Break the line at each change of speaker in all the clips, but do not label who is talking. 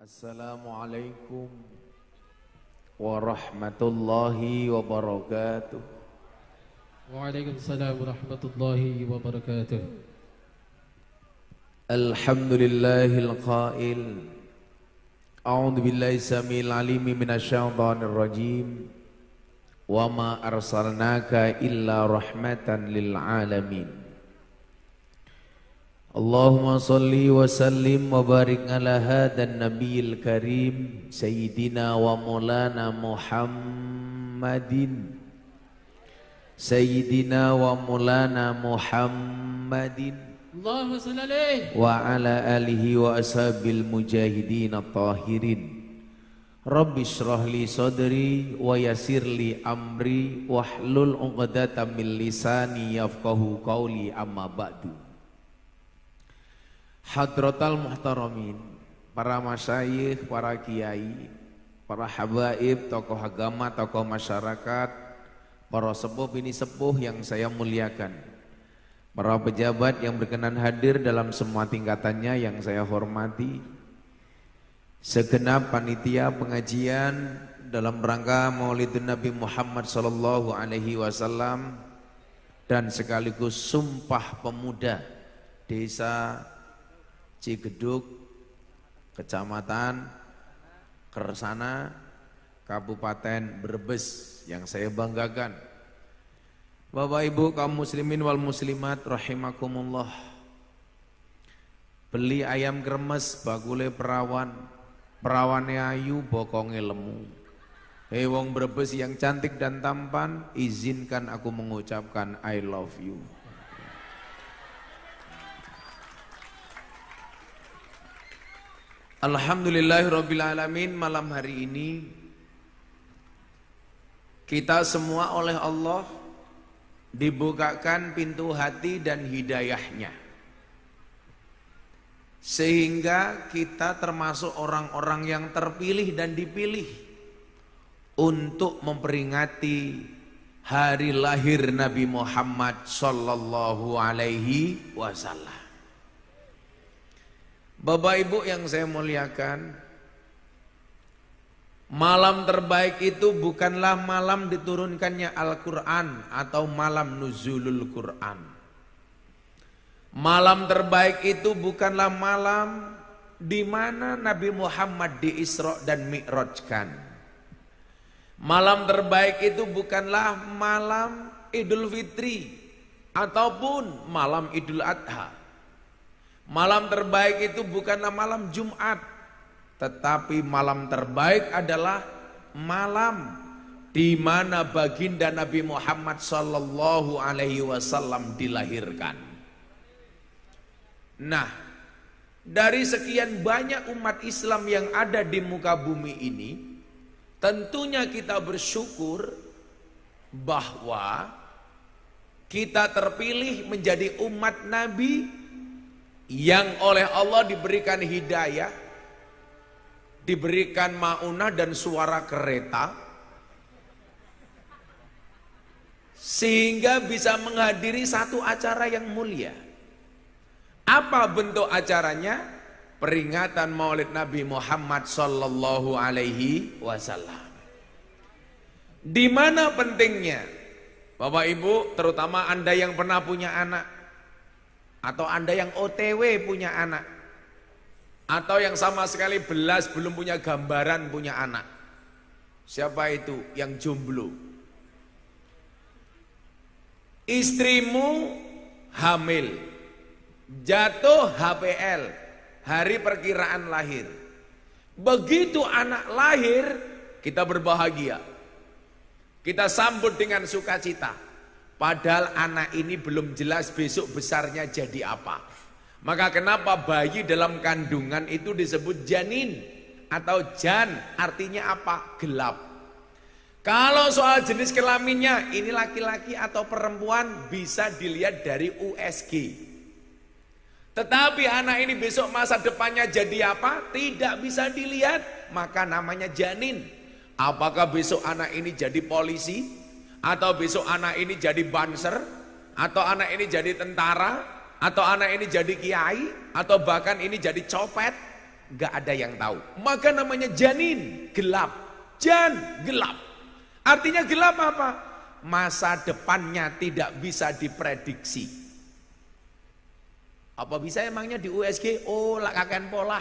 Assalamualaikum warahmatullahi wabarakatuh.
Waalaikumsalam warahmatullahi wabarakatuh.
Alhamdulillahil qail. A'udzu billahi samil alim minasyaitonir rajim. Wa ma arsalnaka illa rahmatan lil alamin. Allahumma salli wa sallim wa barik ala hadan nabiyil karim Sayyidina wa maulana Muhammadin Sayyidina wa maulana Muhammadin
Allahumma salli alaihi
wa ala alihi wa ashabil mujahidin at-tahirin. Rabbi shrah li sadri wa yassir li amri wahlul 'uqdatam min lisani yafqahu qawli amma ba'du. Hadratal muhtaramin, para masyayikh, para kiai, para habaib, tokoh agama, tokoh masyarakat, para sepuh bini sepuh yang saya muliakan, para pejabat yang berkenan hadir dalam semua tingkatannya yang saya hormati, segenap panitia pengajian dalam rangka Maulidun Nabi Muhammad sallallahu alaihi wasallam dan sekaligus Sumpah Pemuda Desa Cigeduk, Kecamatan Kersana, Kabupaten Brebes yang saya banggakan. Bapak Ibu kaum muslimin wal muslimat rahimakumullah. Beli ayam kremes bakule perawan, perawane ayu bokonge lemu. Hei wong Brebes yang cantik dan tampan, izinkan aku mengucapkan I love you. Alhamdulillahirrabbilalamin. Malam hari ini kita semua oleh Allah dibukakan pintu hati dan hidayahnya, sehingga kita termasuk orang-orang yang terpilih dan dipilih untuk memperingati hari lahir Nabi Muhammad sallallahu alaihi wasallam. Bapak Ibu yang saya muliakan, malam terbaik itu bukanlah malam diturunkannya Al-Quran atau malam nuzulul Quran. Malam terbaik itu bukanlah malam di mana Nabi Muhammad di Isra dan Mi'rajkan. Malam terbaik itu bukanlah malam Idul Fitri ataupun malam Idul Adha. Malam terbaik itu bukanlah malam Jumat, tetapi malam terbaik adalah malam di mana baginda Nabi Muhammad sallallahu alaihi wasallam dilahirkan. Nah, dari sekian banyak umat Islam yang ada di muka bumi ini, tentunya kita bersyukur bahwa kita terpilih menjadi umat Nabi yang oleh Allah diberikan hidayah, diberikan maunah dan suara kereta, sehingga bisa menghadiri satu acara yang mulia. Apa bentuk acaranya? Peringatan Maulid Nabi Muhammad sallallahu alaihi wasallam. Di mana pentingnya? Bapak Ibu, terutama Anda yang pernah punya anak, atau Anda yang OTW punya anak, atau yang sama sekali belas belum punya gambaran punya anak. Siapa itu yang jomblo? Istrimu hamil, jatuh HPL, hari perkiraan lahir. Begitu anak lahir, kita berbahagia, kita sambut dengan sukacita. Padahal anak ini belum jelas besok besarnya jadi apa. Maka kenapa bayi dalam kandungan itu disebut janin atau jan, artinya apa? Gelap. Kalau soal jenis kelaminnya, ini laki-laki atau perempuan bisa dilihat dari USG. Tetapi anak ini besok masa depannya jadi apa? Tidak bisa dilihat, maka namanya janin. Apakah besok anak ini jadi polisi? Atau besok anak ini jadi banser, atau anak ini jadi tentara, atau anak ini jadi kiai, atau bahkan ini jadi copet, nggak ada yang tahu. Maka namanya janin, gelap. Gelap. Artinya gelap apa? Masa depannya tidak bisa diprediksi. Apa bisa emangnya di USG? Oh, lak kakean polah.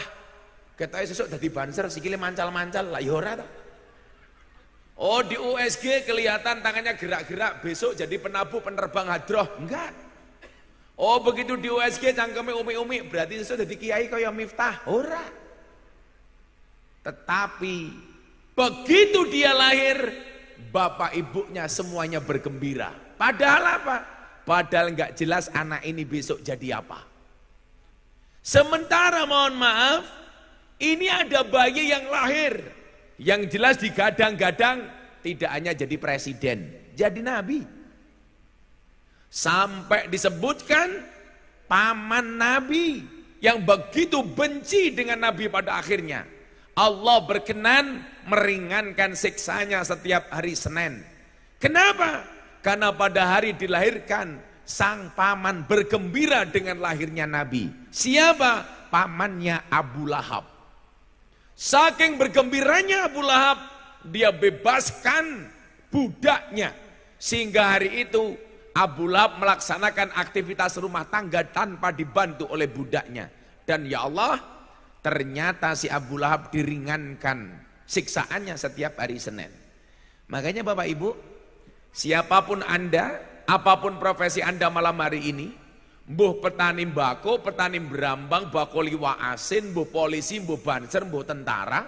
Ketoke sesuk dadi banser sikile mancal-mancal, lah ya ora ta. Oh, di USG kelihatan tangannya gerak-gerak, besok jadi penabuh penerbang hadroh. Enggak. Oh, begitu di USG cangkeme umi-umi, berarti sesuk dadi kiai kaya Miftah. Ora. Tetapi begitu dia lahir, bapak ibunya semuanya bergembira. Padahal apa? Padahal nggak jelas anak ini besok jadi apa. Sementara mohon maaf, ini ada bayi yang lahir, yang jelas digadang-gadang tidak hanya jadi presiden, jadi nabi. Sampai disebutkan paman nabi yang begitu benci dengan nabi pada akhirnya. Allah berkenan meringankan siksanya setiap hari Senin. Kenapa? Karena pada hari dilahirkan sang paman bergembira dengan lahirnya Nabi. Siapa? Pamannya Abu Lahab. Saking bergembiranya Abu Lahab, dia bebaskan budaknya. Sehingga hari itu Abu Lahab melaksanakan aktivitas rumah tangga tanpa dibantu oleh budaknya. Dan ya Allah, ternyata si Abu Lahab diringankan siksaannya setiap hari Senin. Makanya Bapak Ibu, siapapun Anda, apapun profesi Anda malam hari ini, mbuh petani mbako, petani berambang, bakoli wa asin, mbuh polisi, mbuh banser, mbuh tentara,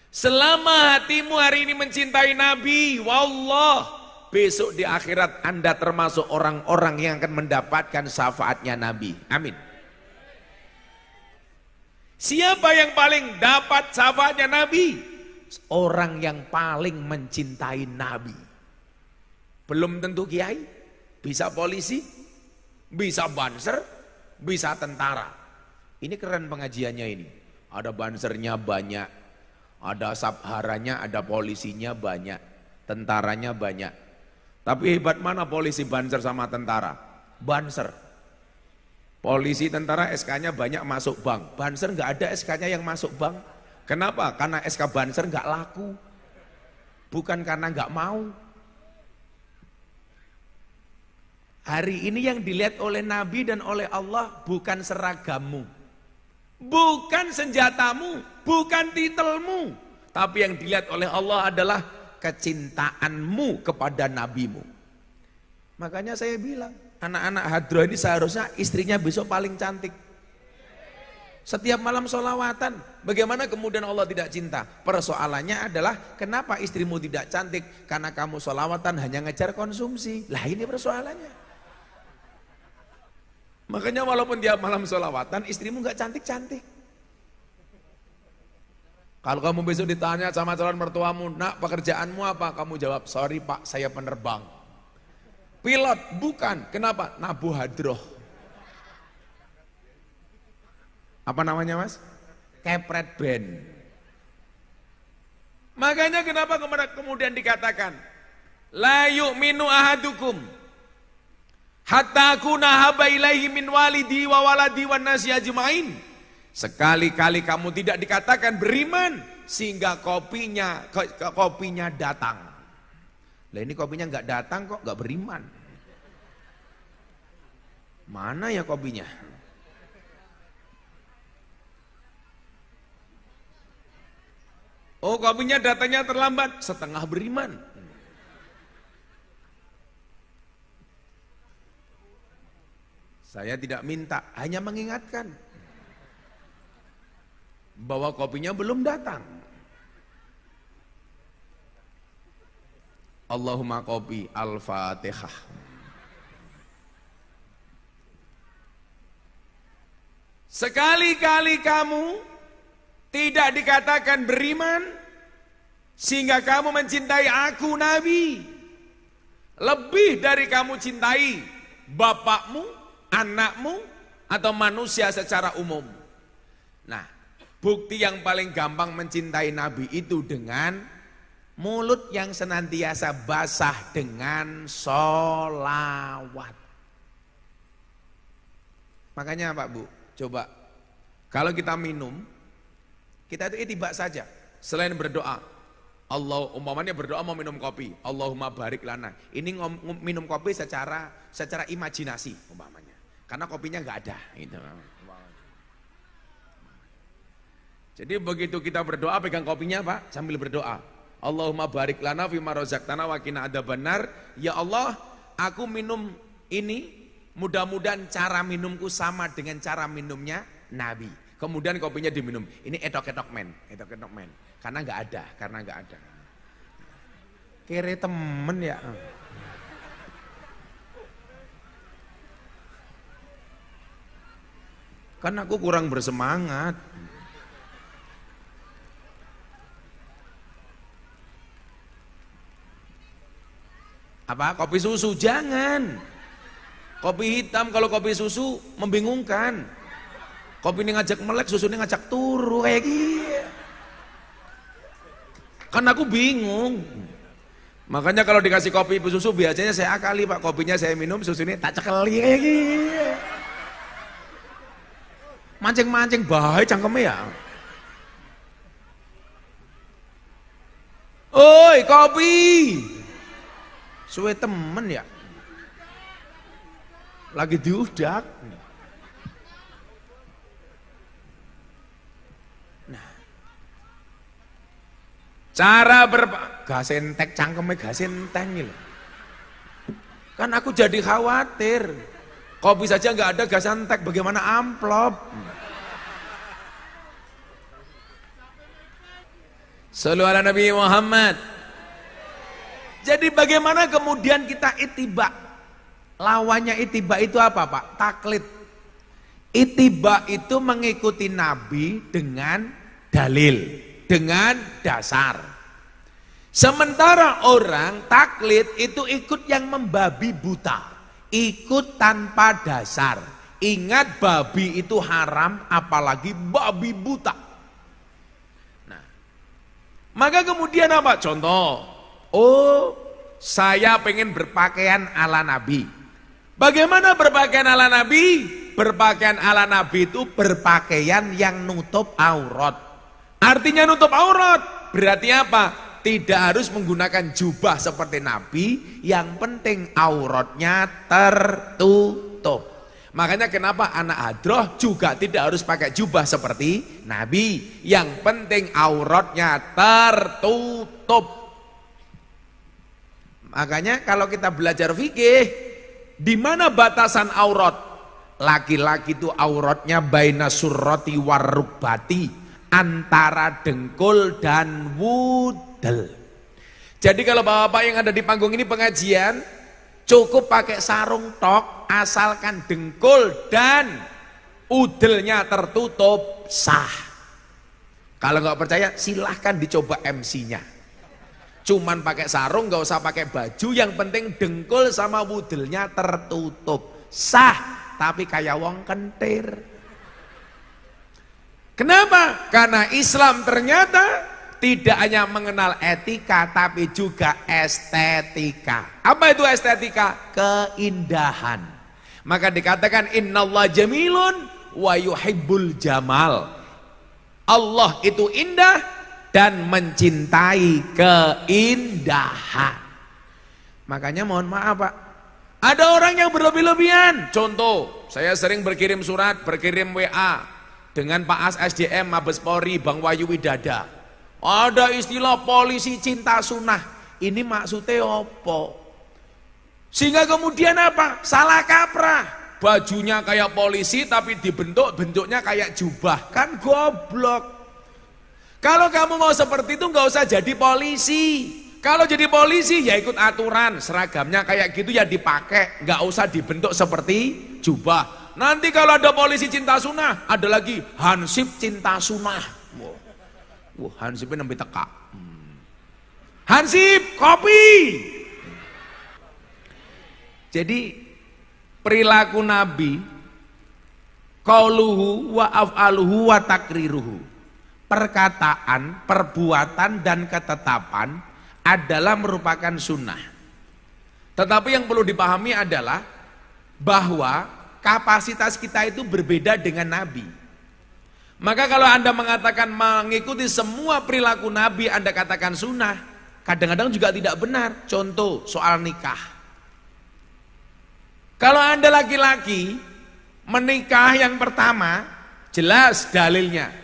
selama hatimu hari ini mencintai Nabi, wallah, besok di akhirat Anda termasuk orang-orang yang akan mendapatkan syafaatnya Nabi. Amin. Siapa yang paling dapat syafaatnya Nabi? Orang yang paling mencintai Nabi. Belum tentu kiai, bisa polisi, bisa banser, bisa tentara. Ini keren pengajiannya ini. Ada bansernya banyak, ada sabharanya, ada polisinya banyak, tentaranya banyak. Tapi hebat mana polisi, banser sama tentara? Banser. Polisi, tentara SK-nya banyak masuk bank. Banser nggak ada SK-nya yang masuk bank. Kenapa? Karena SK banser nggak laku. Bukan karena nggak mau. Hari ini yang dilihat oleh Nabi dan oleh Allah bukan seragammu, bukan senjatamu, bukan titelmu, tapi yang dilihat oleh Allah adalah kecintaanmu kepada nabimu. Makanya saya bilang, anak-anak hadroh ini seharusnya istrinya besok paling cantik. Setiap malam sholawatan, bagaimana kemudian Allah tidak cinta? Persoalannya adalah kenapa istrimu tidak cantik? Karena kamu sholawatan hanya ngejar konsumsi. Lah ini persoalannya. Makanya walaupun tiap malam sholawatan, istrimu gak cantik-cantik. Kalau kamu besok ditanya sama calon mertuamu, nak pekerjaanmu apa? Kamu jawab, sorry pak, saya penerbang. Pilot? Bukan. Kenapa? Nabuh hadroh. Apa namanya mas? Kepret band. Makanya kenapa kemudian dikatakan la yu'minu ahadukum hatta akuna haba ilaihi min walidi wa waladi wan nasi ajmain. Sekali-kali kamu tidak dikatakan beriman sehingga kopinya datang. Lah ini kopinya nggak datang kok nggak beriman. Mana ya kopinya? Oh kopinya datangnya terlambat, setengah beriman. Saya tidak minta, hanya mengingatkan bahwa kopinya belum datang. Allahumma kopi al-fatihah. Sekali-kali kamu tidak dikatakan beriman sehingga kamu mencintai aku Nabi lebih dari kamu cintai bapakmu, anakmu, atau manusia secara umum. Nah, bukti yang paling gampang mencintai Nabi itu dengan mulut yang senantiasa basah dengan sholawat. Makanya Pak Bu, coba kalau kita minum, Kita itu ittiba saja. Selain berdoa, Allah umpamanya berdoa mau minum kopi, Allahumma barik lana. Ini minum kopi secara imajinasi umpamanya. Karena kopinya nggak ada gitu. Jadi begitu kita berdoa pegang kopinya Pak sambil berdoa. Allahumma barik lana fima razaqtana wa qina adzabannar. Ya Allah, aku minum ini mudah-mudahan cara minumku sama dengan cara minumnya Nabi. Kemudian kopinya diminum. Ini etok-etok men. Karena nggak ada. Kere temen ya. Kan aku kurang bersemangat. Apa? Kopi susu? Jangan. Kopi hitam, kalau kopi susu membingungkan. Kopi ini ngajak melek, susu ini ngajak turu kayak gini. Kan aku bingung. Makanya kalau dikasih kopi susu biasanya saya akali Pak, kopinya saya minum, susu ini tak cekeli kayak gini. Mancing-mancing bahaya cangkemnya ya. Oi kopi. Suwe temen ya. Lagi diudak. Nah. Cara gasentek cangkeme gasenteng gitu. Kan aku jadi khawatir. Kopi saja nggak ada gasentek, bagaimana amplop? Shallu ala Nabi Muhammad. Jadi bagaimana kemudian kita ittiba? Lawannya ittiba itu apa Pak? Taklid. Ittiba itu mengikuti Nabi dengan dalil, dengan dasar. Sementara orang taklid itu ikut yang membabi buta, ikut tanpa dasar. Ingat babi itu haram, apalagi babi buta. Nah, maka kemudian apa? Contoh. Oh, saya pengen berpakaian ala Nabi. Bagaimana berpakaian ala Nabi? Berpakaian ala Nabi itu berpakaian yang nutup aurat. Artinya nutup aurat, berarti apa? Tidak harus menggunakan jubah seperti Nabi, yang penting auratnya tertutup. Makanya kenapa anak hadroh juga tidak harus pakai jubah seperti Nabi, yang penting auratnya tertutup. Makanya kalau kita belajar fikih, di mana batasan aurat? Laki-laki itu auratnya baina surrati warrukbati, antara dengkul dan wudel. Jadi kalau bapak-bapak yang ada di panggung ini pengajian, cukup pakai sarung tok, asalkan dengkul dan udelnya tertutup, sah. Kalau nggak percaya silahkan dicoba MC-nya. Cuman pakai sarung, nggak usah pakai baju, yang penting dengkul sama wudelnya tertutup, sah. Tapi kayak wong kentir. Kenapa? Karena Islam ternyata tidak hanya mengenal etika, tapi juga estetika. Apa itu estetika? Keindahan. Maka dikatakan innallaha jamilun wa yuhibbul jamal. Allah itu indah dan mencintai keindahan. Makanya mohon maaf Pak, ada orang yang berlebih-lebihan. Contoh, saya sering berkirim surat, berkirim WA dengan Pak As SDM Mabes Polri Bang Wahyu Widada. Ada istilah polisi cinta sunnah. Ini maksudnya apa? Sehingga kemudian apa? Salah kaprah. Bajunya kayak polisi tapi bentuknya kayak jubah. Kan goblok. Kalau kamu mau seperti itu nggak usah jadi polisi. Kalau jadi polisi ya ikut aturan, seragamnya kayak gitu ya dipakai, nggak usah dibentuk seperti jubah. Nanti kalau ada polisi cinta sunnah, ada lagi hansip cinta sunnah. Wah, hansipnya nembe teka. Hansip kopi. Jadi perilaku Nabi, qauluhu wa af'aluhu wa takriruhu. Perkataan, perbuatan, dan ketetapan adalah merupakan sunnah. Tetapi yang perlu dipahami adalah bahwa kapasitas kita itu berbeda dengan Nabi. Maka kalau Anda mengatakan mengikuti semua perilaku Nabi Anda katakan sunnah, kadang-kadang juga tidak benar. Contoh soal nikah. Kalau Anda laki-laki menikah yang pertama, jelas dalilnya.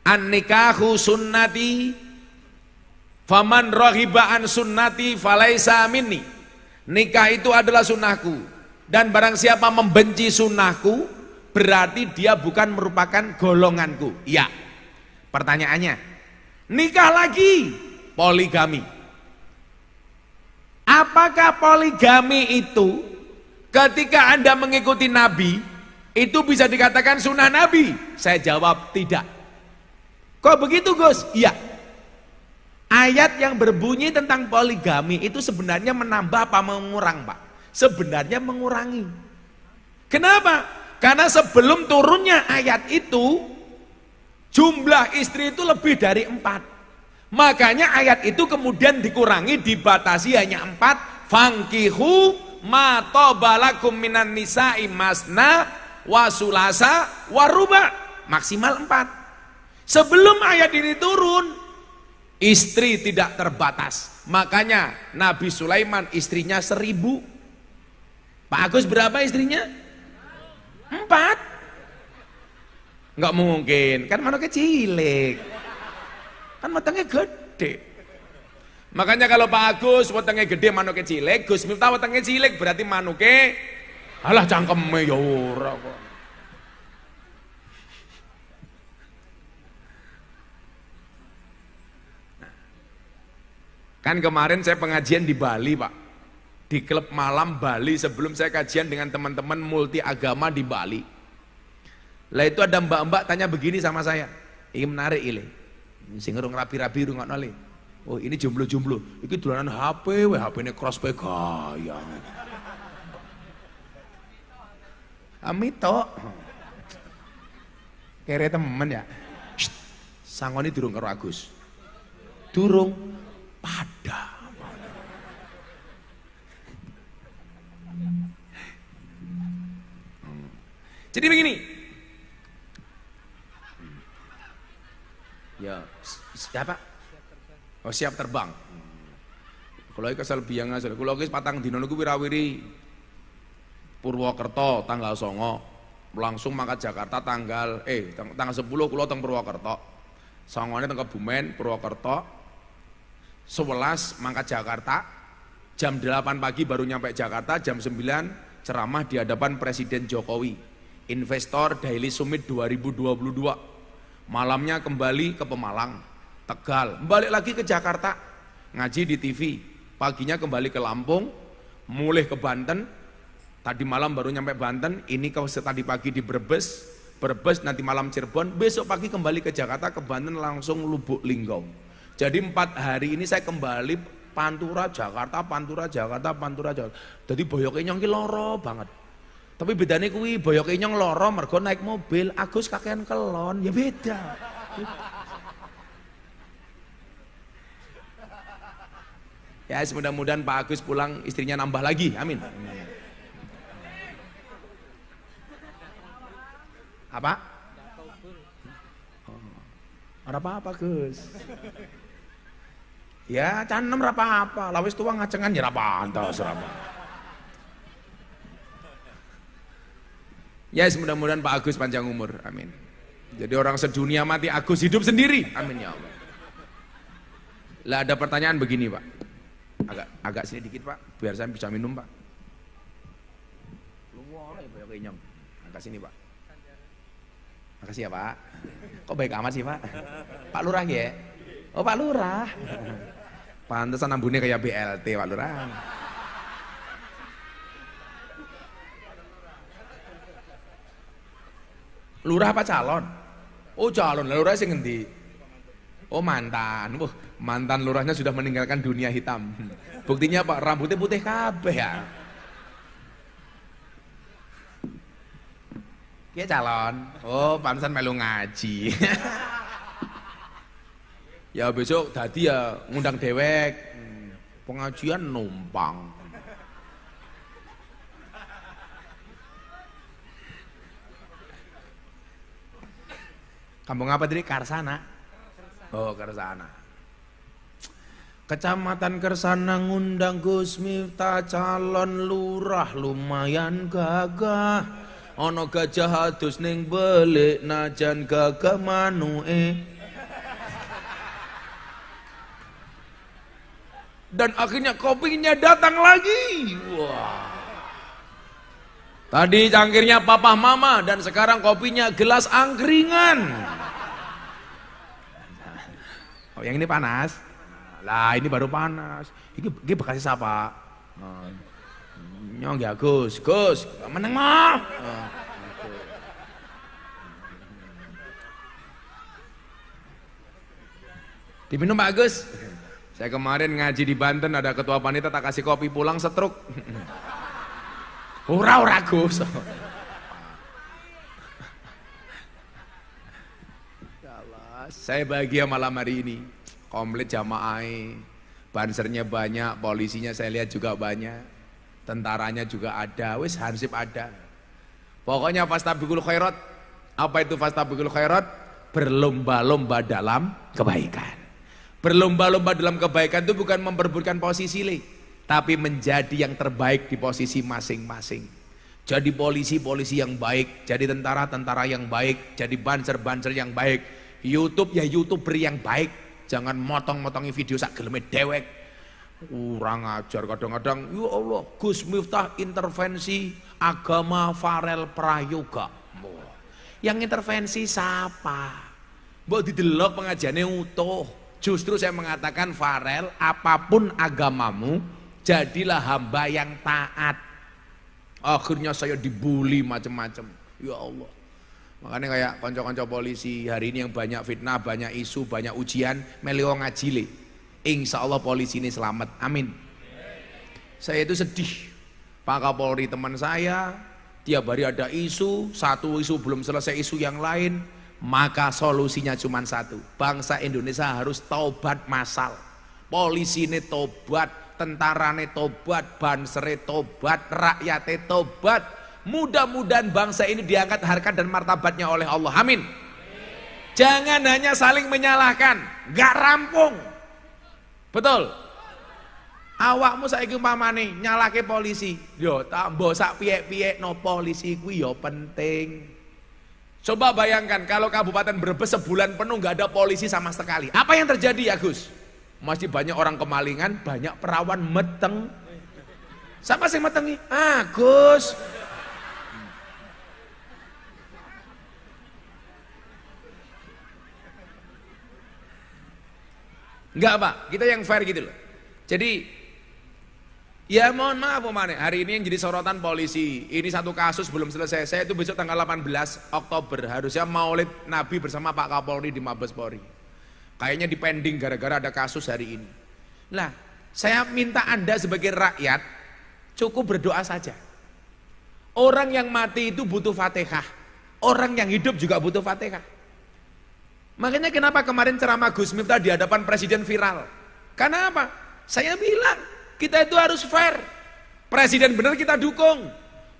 An-nikahu sunnati faman rahiba an sunnati falaisa minni. Nikah itu adalah sunnahku, dan barang siapa membenci sunnahku berarti dia bukan merupakan golonganku. Ya. Pertanyaannya, nikah lagi poligami. Apakah poligami itu ketika Anda mengikuti Nabi itu bisa dikatakan sunnah Nabi? Saya jawab tidak. Kok begitu Gus? Iya. Ayat yang berbunyi tentang poligami itu sebenarnya menambah apa mengurang Pak? Sebenarnya mengurangi. Kenapa? Karena sebelum turunnya ayat itu jumlah istri itu lebih dari 4. Makanya ayat itu kemudian dikurangi, dibatasi hanya 4. Fangkihu ma tobalakum minan nisa'i masna wa sulasa wa ruba, maksimal 4. Sebelum ayat ini turun, istri tidak terbatas. Makanya Nabi Sulaiman istrinya 1000. Pak Agus berapa istrinya? 4. Enggak mungkin, kan manuknya cilik, kan wetenge gede. Makanya kalau Pak Agus wetenge gede manuknya cilik, Gus Miftah wetenge cilik berarti manuknya alah cangkeme ya ora kok. Kan kemarin saya pengajian di Bali Pak, di klub malam Bali, sebelum saya kajian dengan teman-teman multi agama di Bali. Lah itu ada mbak-mbak tanya begini sama saya, ini menarik ini, sing ngerung rapi-rapi rungokno le. Oh ini jomblo-jomblo, ini dolanan HP, HP ini crossplay gaya. Amito, kere temen ya. Sangoni durung karo Agus, durung pada. Jadi begini, ya siapa? Oh siap terbang. Kalau kesal biang asal, kalau guys patang dino niku wirawiri Purwokerto tanggal 9, langsung mangkat Jakarta tanggal 10 kulo teng Purwokerto, 9 teng Kebumen Purwokerto, 11 mangkat Jakarta, jam 8 pagi baru nyampe Jakarta, jam 9 ceramah di hadapan Presiden Jokowi. Investor Daily Summit 2022. Malamnya kembali ke Pemalang, Tegal, balik lagi ke Jakarta, ngaji di TV. Paginya kembali ke Lampung, mulai ke Banten. Tadi malam baru nyampe Banten, ini tadi pagi di Brebes, nanti malam Cirebon, besok pagi kembali ke Jakarta, ke Banten langsung Lubuk Linggau. Jadi 4 hari ini saya kembali Pantura Jakarta, Pantura Jakarta, Pantura Jakarta. Jadi boyoknya nyongki loro banget. Tapi bedanya kuwi boyoke nyong loro mergo naik mobil, Agus kakean kelon, ya beda. Ya mudah-mudahan Pak Agus pulang istrinya nambah lagi, amin. Apa? Ora apa-apa Gus. Ya canem ora apa-apa, lawis tuwa ngacengan ya ora pantes ora apa. Ya yes, mudah-mudahan Pak Agus panjang umur, amin. Jadi orang sedunia mati, Agus hidup sendiri, amin ya Allah. Lah ada pertanyaan begini Pak, agak sini dikit Pak, biar saya bisa minum Pak. Lu ngorek ya banyak inyong, agak sini Pak. Makasih ya Pak. Kok baik amat sih Pak? Pak Lurah ya? Oh Pak Lurah. Pantesan ambune kayak BLT Pak Lurah. Lurah apa calon? Oh calon, lurah sing ngendi? Oh mantan. Wah, mantan lurahnya sudah meninggalkan dunia hitam. Buktinya Pak rambutnya putih kabeh ya. Kia calon. Oh, pantesan melu ngaji. Ya besok tadi ya ngundang dewek. Pengajian numpang. Kampung apa tadi? Karsana. Oh, Karsana. Kecamatan Kersana ngundang Gus Miftah calon lurah lumayan gagah. Ono gajah adus ning belik najan gagah manuke. Dan akhirnya kopinya datang lagi. Wah. Tadi cangkirnya papa mama dan sekarang kopinya gelas angkringan. Oh, yang ini panas. Lah ini baru panas. Ini bekasnya siapa? Nyong ya Gus, meneng mah. Diminum Pak Gus. Saya kemarin ngaji di Banten ada ketua panitia tak kasih kopi pulang setruk. Ora Gus. Ya Allah, saya bahagia malam hari ini. Komplit jamaah, bansernya banyak, polisinya saya lihat juga banyak, tentaranya juga ada, wis hansip ada. Pokoknya fastabiqul khairat. Apa itu fastabiqul khairat? Berlomba-lomba dalam kebaikan. Berlomba-lomba dalam kebaikan itu bukan memperebutkan posisi tapi menjadi yang terbaik di posisi masing-masing. Jadi polisi yang baik, jadi tentara yang baik, jadi banser yang baik, YouTube ya YouTuber yang baik. Jangan motong-motongi video sak geleme dewek. Kurang ajar kadang-kadang. Ya Allah, Gus Miftah intervensi agama Farel Prayoga. Yang intervensi siapa? Mbok didelok pengajiannya utuh. Justru saya mengatakan Farel, apapun agamamu, jadilah hamba yang taat. Akhirnya saya dibully macam-macam. Ya Allah. Makanya kayak konco-konco polisi hari ini yang banyak fitnah, banyak isu, banyak ujian, melio ngajile. Insya Allah polisi ini selamat, amin. Saya itu sedih. Pak Kapolri teman saya, tiap hari ada isu, satu isu belum selesai isu yang lain, maka solusinya cuma satu. Bangsa Indonesia harus taubat massal. Polisi ini tobat, tentara ini tobat, bansere tobat, rakyatnya tobat. Mudah-mudahan bangsa ini diangkat harkat dan martabatnya oleh Allah, amin. Jangan hanya saling menyalahkan, gak rampung. Betul. Awakmu saiki umpamane nyalahke polisi, yo tak mbok sak piyek-piyek no polisi kuwi yo penting. Coba bayangkan kalau Kabupaten Brebes sebulan penuh gak ada polisi sama sekali. Apa yang terjadi ya Gus? Masih banyak orang kemalingan, banyak perawan meteng. Siapa sih metengi? Ah Gus. Enggak Pak, kita yang fair gitu loh. Jadi ya mohon maaf Pak, hari ini yang jadi sorotan polisi, ini satu kasus belum selesai. Saya itu besok tanggal 18 Oktober harusnya maulid Nabi bersama Pak Kapolri di Mabes Polri. Kayaknya dipending gara-gara ada kasus hari ini. Nah, saya minta Anda sebagai rakyat cukup berdoa saja. Orang yang mati itu butuh Fatihah. Orang yang hidup juga butuh Fatihah. Makanya kenapa kemarin ceramah Gus Miftah di hadapan presiden viral? Karena apa? Saya bilang kita itu harus fair. Presiden benar kita dukung.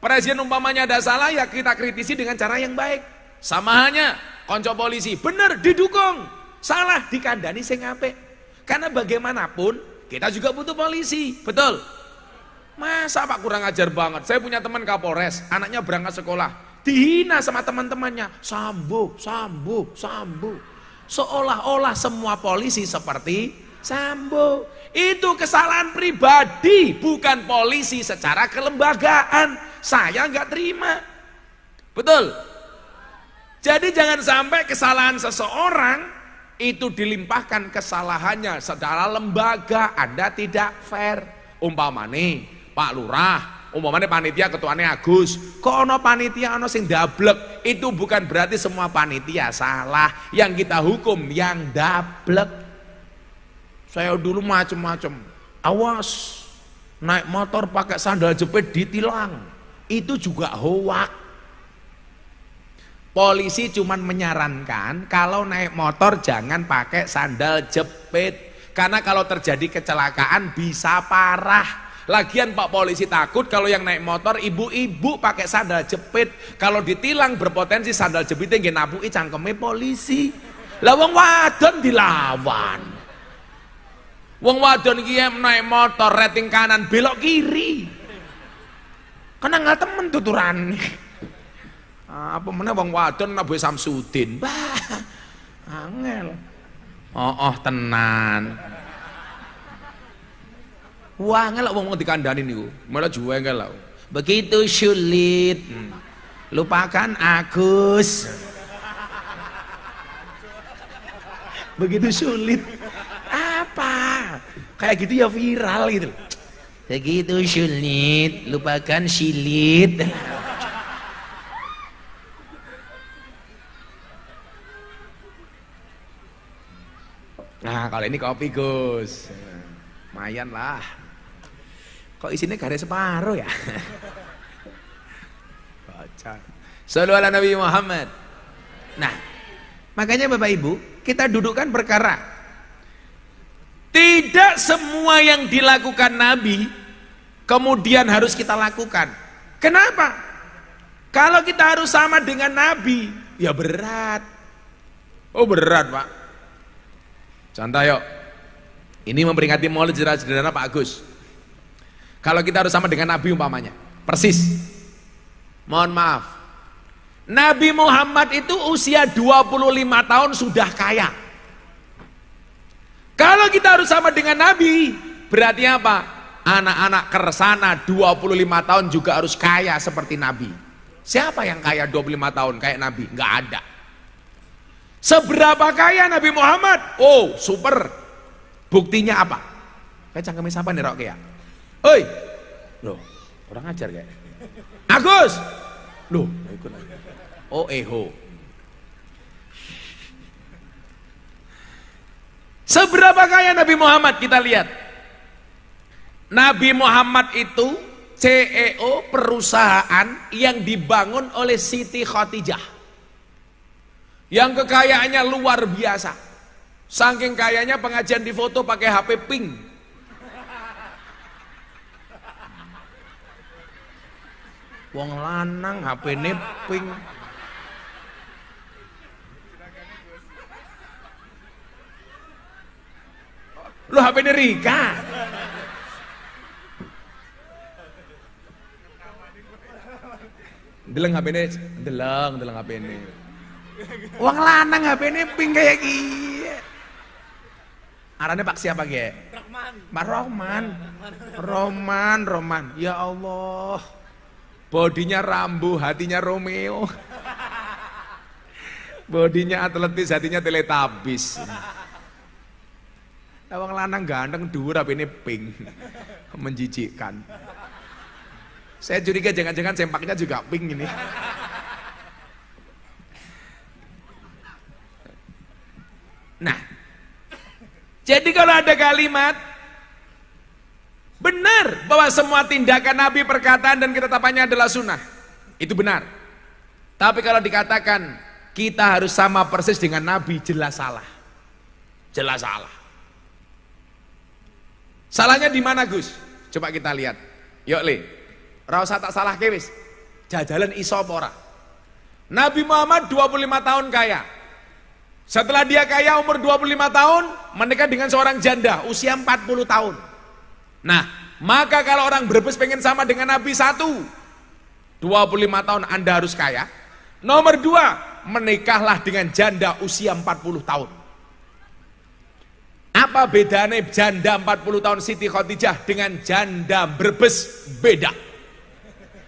Presiden umpamanya ada salah ya kita kritisi dengan cara yang baik. Sama halnya konco polisi benar didukung, salah dikandani sing apik. Karena bagaimanapun kita juga butuh polisi, betul? Masa Pak kurang ajar banget? Saya punya teman Kapolres, anaknya berangkat sekolah, dihina sama teman-temannya, sambo. Seolah-olah semua polisi seperti Sambo. Itu kesalahan pribadi, bukan polisi secara kelembagaan. Saya nggak terima. Betul? Jadi jangan sampai kesalahan seseorang itu dilimpahkan kesalahannya secara lembaga. Anda tidak fair. Umpamane Pak Lurah, umpamane panitia ketuanya Agus, kok ono panitia ono sing dablek, itu bukan berarti semua panitia salah. Yang kita hukum yang dablek. Saya dulu macem-macem, awas naik motor pakai sandal jepit ditilang, itu juga hoak. Polisi cuman menyarankan kalau naik motor jangan pakai sandal jepit, karena kalau terjadi kecelakaan bisa parah. Lagian Pak Polisi takut kalau yang naik motor ibu-ibu pakai sandal jepit. Kalau ditilang berpotensi sandal jepitnya nggih nabuki cangkeme polisi. Lah wong wadon dilawan. Wong wadon iki naik motor rating kanan belok kiri. Kan nggak temen tuturane. Apa meneh wong wadon nabuh Samsudin. Bah. Angel. Oh tenan. Wah angel wong dikandani niku. Malah juwengel lho. Begitu sulit. Lupakan Agus. Begitu sulit. Apa? Kayak gitu ya viral gitu. Begitu sulit, lupakan silit. Nah kalau ini kopi Gus, lumayan lah. Kok isinya gak ada separuh ya? Baca. Shallu ala Nabi Muhammad. Nah, makanya Bapak Ibu, kita dudukkan perkara. Tidak semua yang dilakukan Nabi kemudian harus kita lakukan. Kenapa? Kalau kita harus sama dengan Nabi, ya berat. Oh berat Pak. Contoh yuk, ini memperingati Maulid sederhana Pak Agus. Kalau kita harus sama dengan Nabi umpamanya, persis. Mohon maaf, Nabi Muhammad itu usia 25 tahun sudah kaya. Kalau kita harus sama dengan Nabi, berarti apa? Anak-anak kersana 25 tahun juga harus kaya seperti Nabi. Siapa yang kaya 25 tahun kayak Nabi? Nggak ada. Seberapa kaya Nabi Muhammad? Oh super. Buktinya apa? Kayak cangkeme siapa nih Roke ya? Oi, loh orang ajar kayak Agus, loh ikut lagi. Oh eho. Seberapa kaya Nabi Muhammad kita lihat. Nabi Muhammad itu CEO perusahaan yang dibangun oleh Siti Khadijah. Yang kekayaannya luar biasa. Saking kayanya pengajian di foto pakai HP pink. Wong lanang HP-ne pink. Lu HP-ne Rika. Deleng HP-ne, deleng HP-ne. Wong lanang HP-ne pink kayak gini. Arane Pak siapa ge? Rahman. Pak Roman. Ya Allah. Bodinya Rambo, hatinya Romeo. Bodinya atletis, hatinya Teletubbies. Wong lanang ganteng dhuwur HP-ne pink. Menjijikkan. Saya curiga jangan-jangan sempaknya juga pink ini. Nah, jadi kalau ada kalimat benar bahwa semua tindakan Nabi, perkataan dan ketetapannya adalah sunnah, itu benar. Tapi kalau dikatakan kita harus sama persis dengan Nabi, jelas salah. Jelas salah. Salahnya di mana Gus? Coba kita lihat. Yuk Le, ora usah tak salah kewis. Jajalan iso apa ora? Nabi Muhammad 25 tahun kaya. Setelah dia kaya umur 25 tahun menikah dengan seorang janda usia 40 tahun. Nah, maka kalau orang Brebes pengen sama dengan Nabi, 1, 25 tahun Anda harus kaya. Nomor 2, menikahlah dengan janda usia 40 tahun. Apa bedanya janda 40 tahun Siti Khadijah dengan janda Brebes? Beda.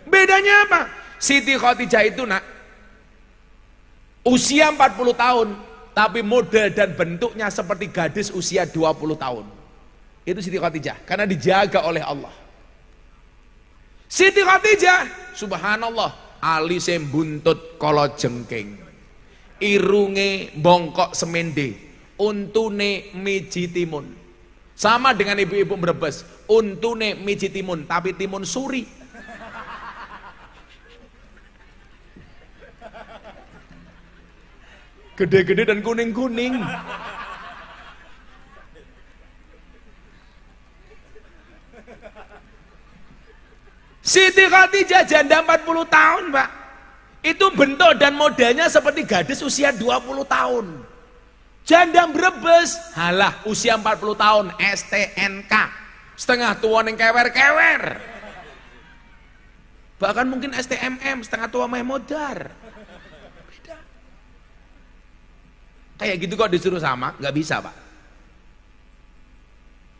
Bedanya apa? Siti Khadijah itu nak usia 40 tahun tapi model dan bentuknya seperti gadis usia 20 tahun. Itu Siti Khadijah karena dijaga oleh Allah. Siti Khadijah, subhanallah, alise buntut kala jengking, irunge bongkok semende, untune miji timun. Sama dengan ibu-ibu Brebes, untune miji timun tapi timun suri. Gede-gede dan kuning-kuning. Siti Khadijah janda 40 tahun, Pak. Itu bentuk dan modelnya seperti gadis usia 20 tahun. Janda Brebes, halah usia 40 tahun, STNK. Setengah tua ning kewer-kewer. Bahkan mungkin STMM, setengah tua meh modar. Beda. Kayak gitu kok disuruh sama, nggak bisa, Pak.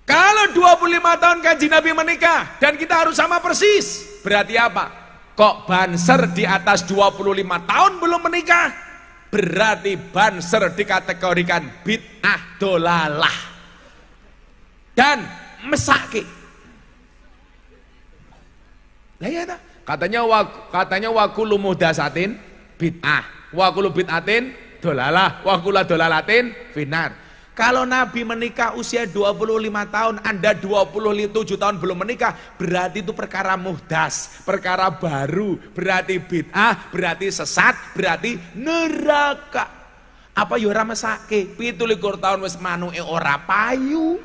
Kalau 25 tahun kanjeng Nabi menikah dan kita harus sama persis, berarti apa? Kok Banser di atas 25 tahun belum menikah? Berarti Banser dikategorikan bid'ah dolalah dan mesake. Lah ya ta? Katanya wakulu muhdasatin bid'ah, wakulu bid'atin dolalah, wakula dolalatin finar. Kalau Nabi menikah usia 25 tahun, Anda 27 tahun belum menikah, berarti itu perkara muhdas, perkara baru, berarti bid'ah, berarti sesat, berarti neraka. Apa ya ora mesake? 27 tahun wis manuke ora payu,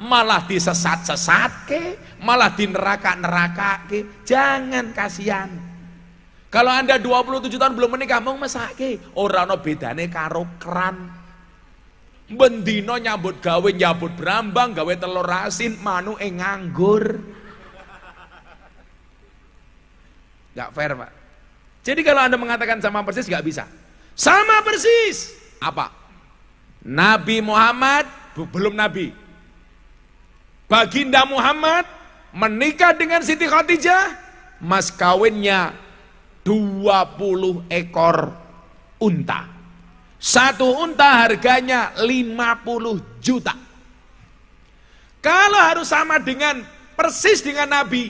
malah disesat-sesatke, malah dineraka-nerakake. Jangan, kasihan. Kalau Anda 27 tahun belum menikah, mau mesake, ora ono bedane karo keran. Bendino nyambut gawe nyambut brambang, gawe telur asin, manuke nganggur. Gak fair, Pak. Jadi kalau Anda mengatakan sama persis, gak bisa. Sama persis. Apa? Nabi Muhammad belum Nabi. Baginda Muhammad menikah dengan Siti Khadijah, mas kawinnya 20 ekor unta. Satu unta harganya 50 juta. Kalau harus sama dengan persis dengan Nabi,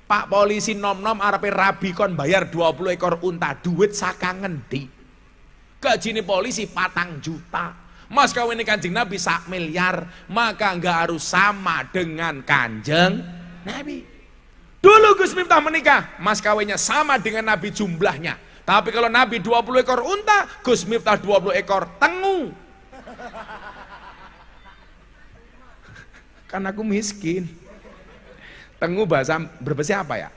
Pak polisi nom-nom arepe rabi kon bayar 20 ekor unta, duit saka ngendi? Gajine polisi 4 juta. Mas kawin kanjeng Nabi 1 miliar, maka enggak harus sama dengan kanjeng Nabi. Dulu Gus Miftah menikah, mas kawinnya sama dengan Nabi jumlahnya. Tapi kalau Nabi 20 ekor unta, Gus Miftah 20 ekor tengu. Kan aku miskin. Tengu bahasa Brebes apa ya?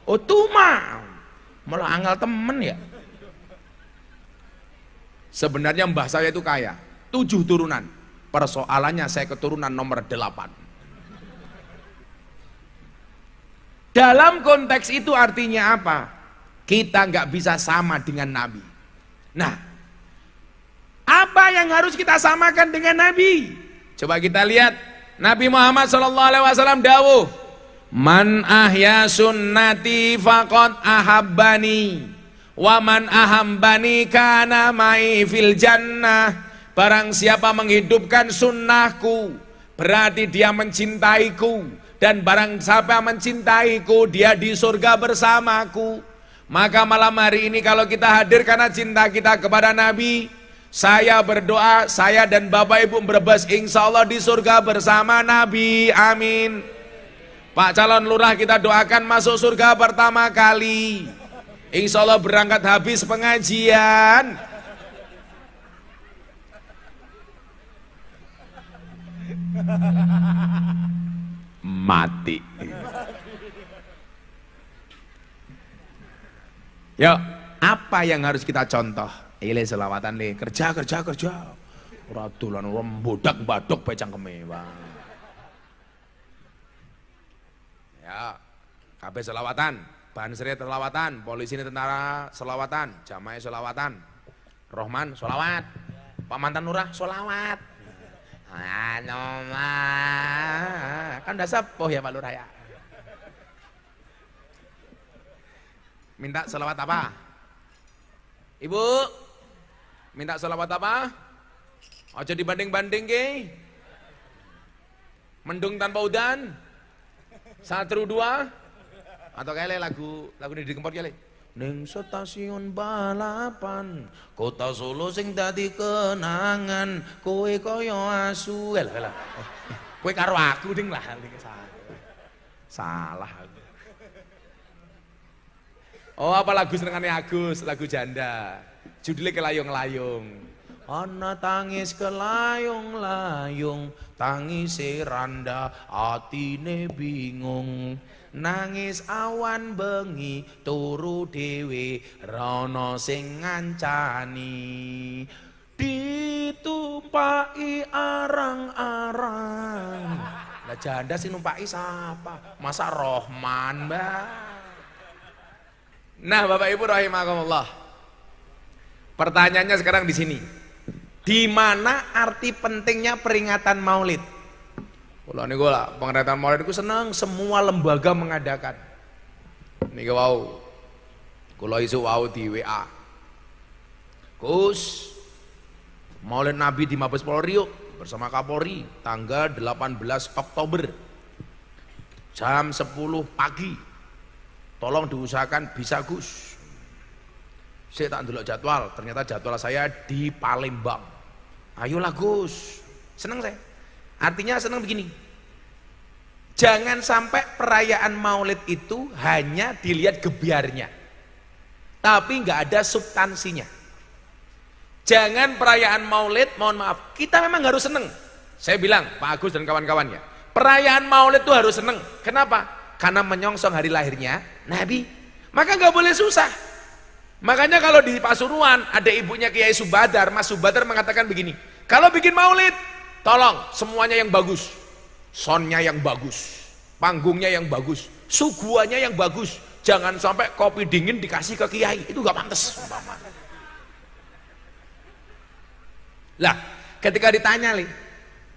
Oh, tuma. Malah angel temen ya. Sebenarnya mbah saya itu kaya, 7 turunan. Persoalannya saya keturunan nomor 8. Dalam konteks itu artinya apa? Kita nggak bisa sama dengan Nabi. Nah, apa yang harus kita samakan dengan Nabi? Coba kita lihat Nabi Muhammad SAW dawuh, man ahya sunnati faqad ahabbani wa man ahabbani kana mai fil jannah. Barang siapa menghidupkan sunnahku, berarti dia mencintaiku, dan barang siapa mencintaiku, dia di surga bersamaku. Maka malam hari ini kalau kita hadir karena cinta kita kepada Nabi, saya berdoa, saya dan Bapak Ibu Brebes insya Allah di surga bersama Nabi, amin. Pak calon lurah kita doakan masuk surga pertama kali, insya Allah berangkat habis pengajian. Mati. Yuk, apa yang harus kita contoh? Ile selawatan le, kerja. Ora dolan bodak badok bae cangkeme, Bang. Ya, kabeh selawatan, Bansri selawatan, polisi ini tentara selawatan, jamaah selawatan. Rohman selawat, Pak Mantan Lurah selawat. Kan udah sepuh ya Pak Lurah ya. Minta selawat apa? Ibu, minta selawat apa? Aja dibanding-banding ke? Mendung tanpa udan? 1, 2? Atau kayak lagu ini dikempot kali? Ning stasiun balapan, kota Solo sing dadi kenangan, kowe kaya asu. Kowe karo aku ding lah. Salah aku. Oh, apa lagu senengane Agus, lagu janda. Judulnya Kelayung-layung. ana tangis kelayung-layung, tangise randa atine bingung. Nangis awan bengi turu dhewe rono sing ngancani. Ditumpaki arang-arang. Lah janda sing numpaki siapa? Masa Rohman, Mbak? Nah, Bapak Ibu rahimakumullah. Pertanyaannya sekarang di sini. Di mana arti pentingnya peringatan Maulid? Kalau niku lah, peringatan Maulid itu senang semua lembaga mengadakan. Niku wau. Kula isu wau di WA. Gus, Maulid Nabi di Mabes Polri yuk bersama Kapolri tanggal 18 Oktober jam 10 pagi. Tolong diusahakan bisa Gus. Saya tak ndelok jadwal, ternyata jadwal saya di Palembang. Ayolah Gus. Senang saya. Artinya senang begini. Jangan sampai perayaan Maulid itu hanya dilihat gebiarnya. Tapi nggak ada substansinya. Jangan perayaan Maulid, mohon maaf, kita memang harus seneng. Saya bilang, Pak Agus dan kawan-kawannya, perayaan Maulid itu harus seneng. Kenapa? Karena menyongsong hari lahirnya Nabi. Maka nggak boleh susah. Makanya kalau di Pasuruan ada ibunya Kiai Subadar, Mas Subadar mengatakan begini, kalau bikin Maulid, tolong semuanya yang bagus, soundnya yang bagus, panggungnya yang bagus, suguhannya yang bagus. Jangan sampai kopi dingin dikasih ke Kiai, itu nggak pantas. Lah, ketika ditanya nih,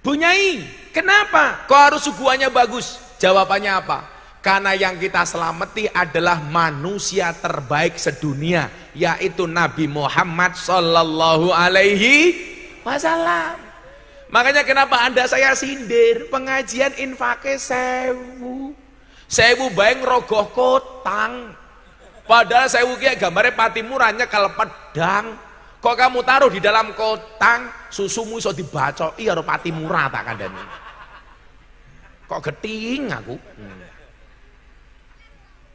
Bu Nyai, kenapa kok harus suguhannya bagus? Jawabannya apa? Karena yang kita selamati adalah manusia terbaik sedunia, yaitu Nabi Muhammad Sallallahu Alaihi Wasallam. Makanya kenapa Anda saya sindir, pengajian infake 1000 bae ngrogoh kotang. Padahal 1000 ki gambare Patimuranya kalau pedang. Kok kamu taruh di dalam kotang, susumu iso dibacoki karo Patimura tak kandhani. Kok geting aku?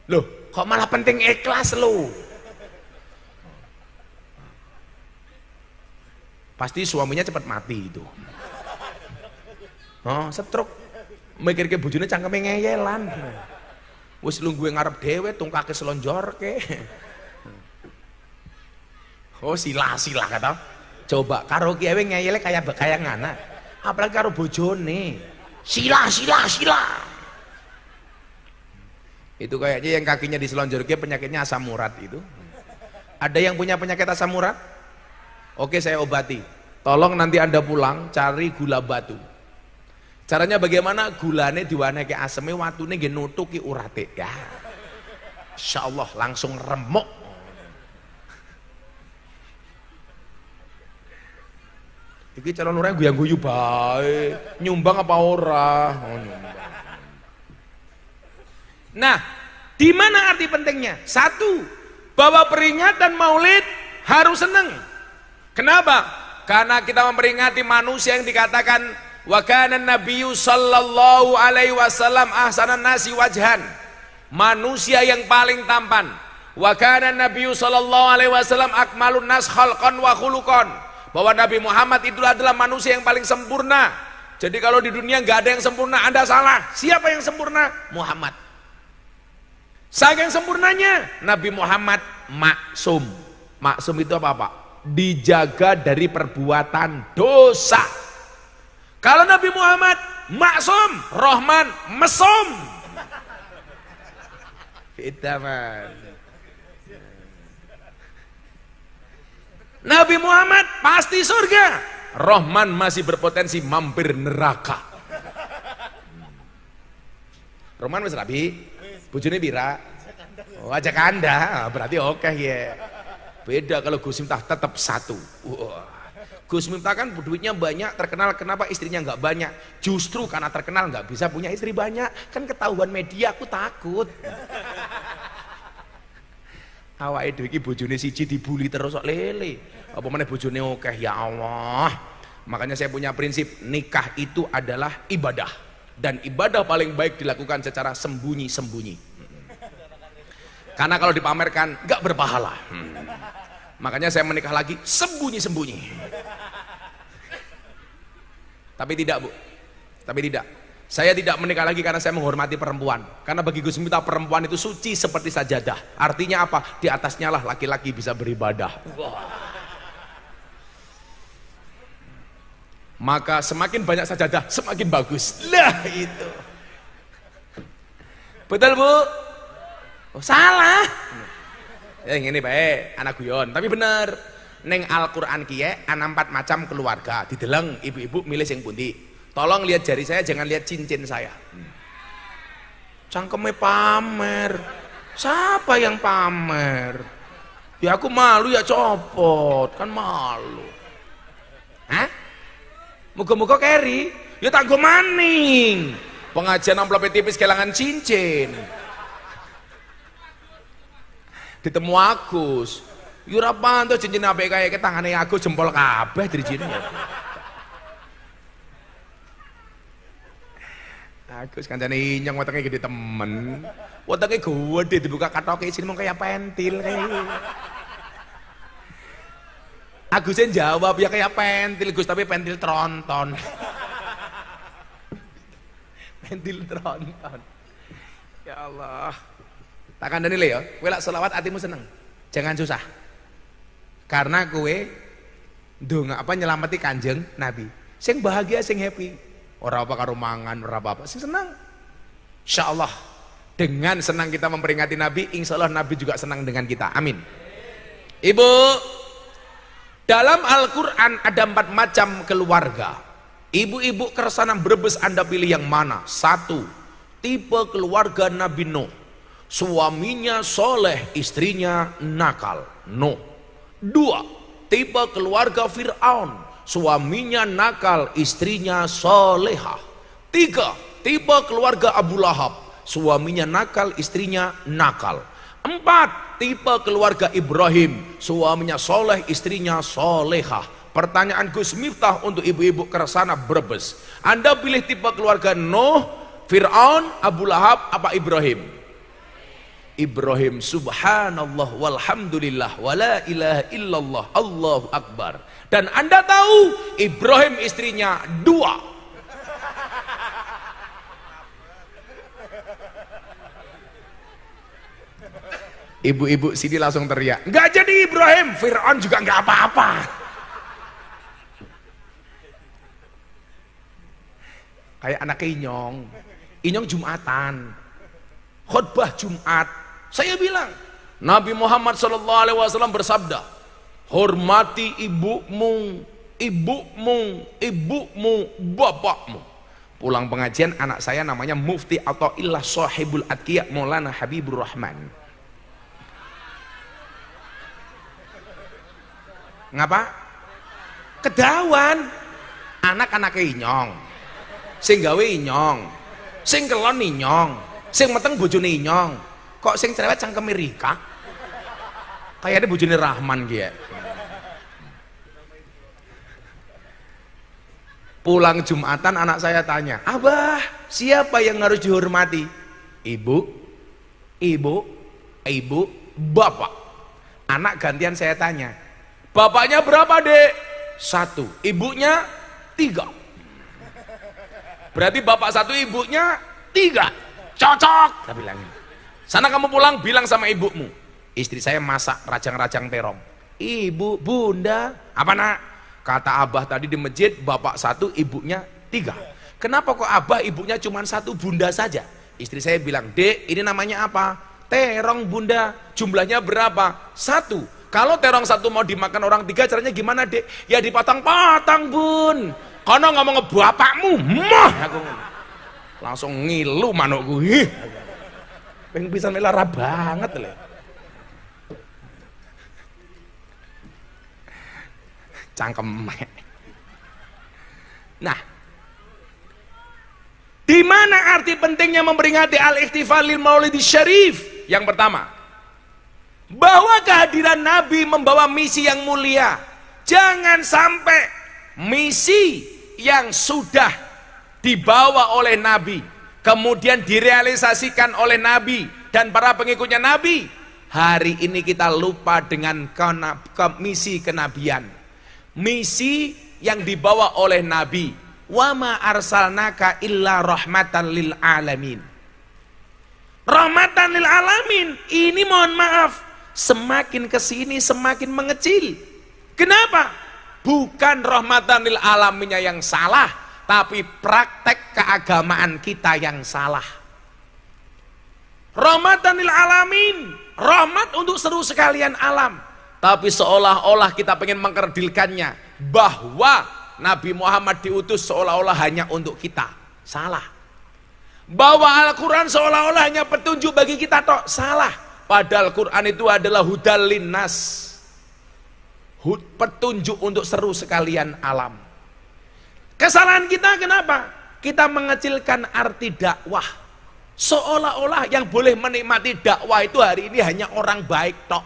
Loh, kok malah penting ikhlas lo? Pasti suaminya cepat mati itu. Oh, stroke. Mikir ke bojone cangkeme ngeyelan. Wis lungguhe ngarep dhewe tungkake selonjorke. Oh sila-sila kata. Coba karo kiai ngeyele kayak ngana. Apalagi karo bojone. Sila. Itu kayaknya yang kakinya diselonjorke penyakitnya asam urat itu. Ada yang punya penyakit asam urat? Oke, saya obati. Tolong nanti Anda pulang cari gula batu. Caranya bagaimana? Gulane diwaneke aseme watune nggih nutuki urate. Ya. Insyaallah langsung remuk. Iki calon orang guyu bae, nyumbang apa ora? Oh, nyumbang. Nah, di mana arti pentingnya? Satu, bahwa peringatan Maulid harus senang. Kenapa? Karena kita memperingati manusia yang dikatakan wa kana nabiyyu sallallahu alaihi wasallam ahsanan nasi wajhan. Manusia yang paling tampan. Wa kana nabiyyu sallallahu alaihi wasallam akmalun nas khalqan wa khuluqan. Bahwa Nabi Muhammad itu adalah manusia yang paling sempurna. Jadi kalau di dunia nggak ada yang sempurna, Anda salah. Siapa yang sempurna? Muhammad. Saking sempurnanya Nabi Muhammad maksum. Maksum itu apa Pak? Dijaga dari perbuatan dosa. Kalau Nabi Muhammad maksum, Rahman mesum. Beda man. Nabi Muhammad pasti surga, Rahman masih berpotensi mampir neraka. Rahman wis rabi, bojone pira? Oh, ajak Anda, berarti oke ya. Beda kalau Gus Miftah tetap satu. Gus Miftah kan duitnya banyak, terkenal, kenapa istrinya nggak banyak? Justru karena terkenal nggak bisa punya istri banyak, kan ketahuan media, aku takut. Awake dhewe iki bojone siji dibuli terus kok lele. Apa meneh bojone akeh ya Allah. Makanya saya punya prinsip, nikah itu adalah ibadah dan ibadah paling baik dilakukan secara sembunyi-sembunyi. Karena kalau dipamerkan enggak berpahala. Makanya saya menikah lagi sembunyi-sembunyi. Tapi tidak, Bu. Tapi tidak. Saya tidak menikah lagi karena saya menghormati perempuan. Karena bagi Gus Miftah perempuan itu suci seperti sajadah. Artinya apa? Di atasnya lah laki-laki bisa beribadah. Maka semakin banyak sajadah, semakin bagus. Lah itu. Betul, Bu? Oh, salah. Ini baik, anak guyon. Tapi bener. Neng Al-Quran kiye, ana 4 macam keluarga. Dideleng ibu-ibu milih sing pundi. Tolong lihat jari saya, jangan lihat cincin saya. Cangkeme pamer. Siapa yang pamer? Ya aku malu ya copot, kan malu. Hah? Muga-muga keri. Ya tak go maning. Pengajian amplop tipis kelangan cincin. Ditemu Agus. Yura panto cincin apik kaya ke tangane Agus jempol kabeh drijine. Agus kancane inyong wetenge gede temen. Wetenge gede dibuka katoke isine mung kaya pentil kayak. Agusnya jawab ya kayak pentil Gus, tapi pentil tronton. Pentil tronton. Ya Allah. Tak kandani le ya, kowe lak selawat hatimu seneng. Jangan susah. Karena kowe ndonga apa nyelamati Kanjeng Nabi. Sing bahagia, sing happy. Ora apa karo mangan, ora apa-apa, sing seneng. Insyaallah dengan senang kita memperingati Nabi, insyaallah Nabi juga senang dengan kita. Amin. Ibu, dalam Al-Quran ada 4 macam keluarga. Ibu-ibu kersana Brebes, Anda pilih yang mana? 1. Tipe keluarga Nabi Nuh. Suaminya soleh, istrinya nakal. No. 2. Tipe keluarga Fir'aun. Suaminya nakal, istrinya solehah. 3. Tipe keluarga Abu Lahab. Suaminya nakal, istrinya nakal. 4. Tipe keluarga Ibrahim, suaminya soleh, istrinya solehah. Pertanyaan Gus Miftah untuk ibu-ibu kersana Brebes, Anda pilih tipe keluarga Nuh, Fir'aun, Abu Lahab, apa Ibrahim? Ibrahim. Subhanallah walhamdulillah wala ilaha illallah Allahu Akbar. Dan Anda tahu Ibrahim istrinya 2. Ibu-ibu sini langsung teriak, nggak jadi Ibrahim, Fir'aun juga nggak apa-apa. Kayak anak Inyong Jumatan, khutbah Jumat, saya bilang Nabi Muhammad SAW bersabda, hormati ibumu, bapakmu. Pulang pengajian anak saya namanya Mufti Athaillah Shahibul Atqiya Maulana Habibur Rahman. Ngapa? Kedawan anak-anak Inyong, sing gawe Inyong, sing kelon Inyong, sing meteng bojone Inyong, kok sing cerewet cangkeme Rika kayaknya bojone Rahman dia. Pulang Jumatan anak saya tanya, Abah siapa yang harus dihormati? Ibu, bapak. Anak gantian saya tanya, bapaknya berapa dek? 1, ibunya 3. Berarti bapak 1, ibunya 3. Cocok, saya bilangin. Sana kamu pulang bilang sama ibumu, istri saya masak rajang-rajang terong. Ibu, bunda, apa nak? Kata abah tadi di masjid, bapak 1, ibunya 3. Kenapa kok abah ibunya cuma 1, bunda saja? Istri saya bilang, dek ini namanya apa? Terong bunda. Jumlahnya berapa? 1. Kalau terong 1 mau dimakan orang 3, caranya gimana dek? Ya dipotong-potong bun. Kono ngomong ke bapakmu, mah aku langsung ngilu manukku. Pengen bisa melara banget le. Cangkem. Nah, di mana arti pentingnya memperingati al-ihtifal lil maulidi syarif? Yang pertama, bahwa kehadiran Nabi membawa misi yang mulia. Jangan sampai misi yang sudah dibawa oleh Nabi kemudian direalisasikan oleh Nabi dan para pengikutnya Nabi, hari ini kita lupa dengan misi kenabian. Misi yang dibawa oleh Nabi Wa ma arsalnaka illa rahmatan lil alamin. Rahmatan lil alamin. Ini mohon maaf, semakin kesini semakin mengecil. Kenapa? Bukan rahmatan lil alaminnya yang salah, tapi praktek keagamaan kita yang salah. Rahmatan lil alamin, rahmat untuk seluruh sekalian alam. Tapi seolah-olah kita pengen mengkerdilkannya bahwa Nabi Muhammad diutus seolah-olah hanya untuk kita. Salah. Bahwa Al-Quran seolah-olah hanya petunjuk bagi kita tok. Salah. Padahal Quran itu adalah hudal linnas, petunjuk untuk seluruh sekalian alam. Kesalahan kita kenapa? Kita mengecilkan arti dakwah. Seolah-olah yang boleh menikmati dakwah itu hari ini hanya orang baik tok.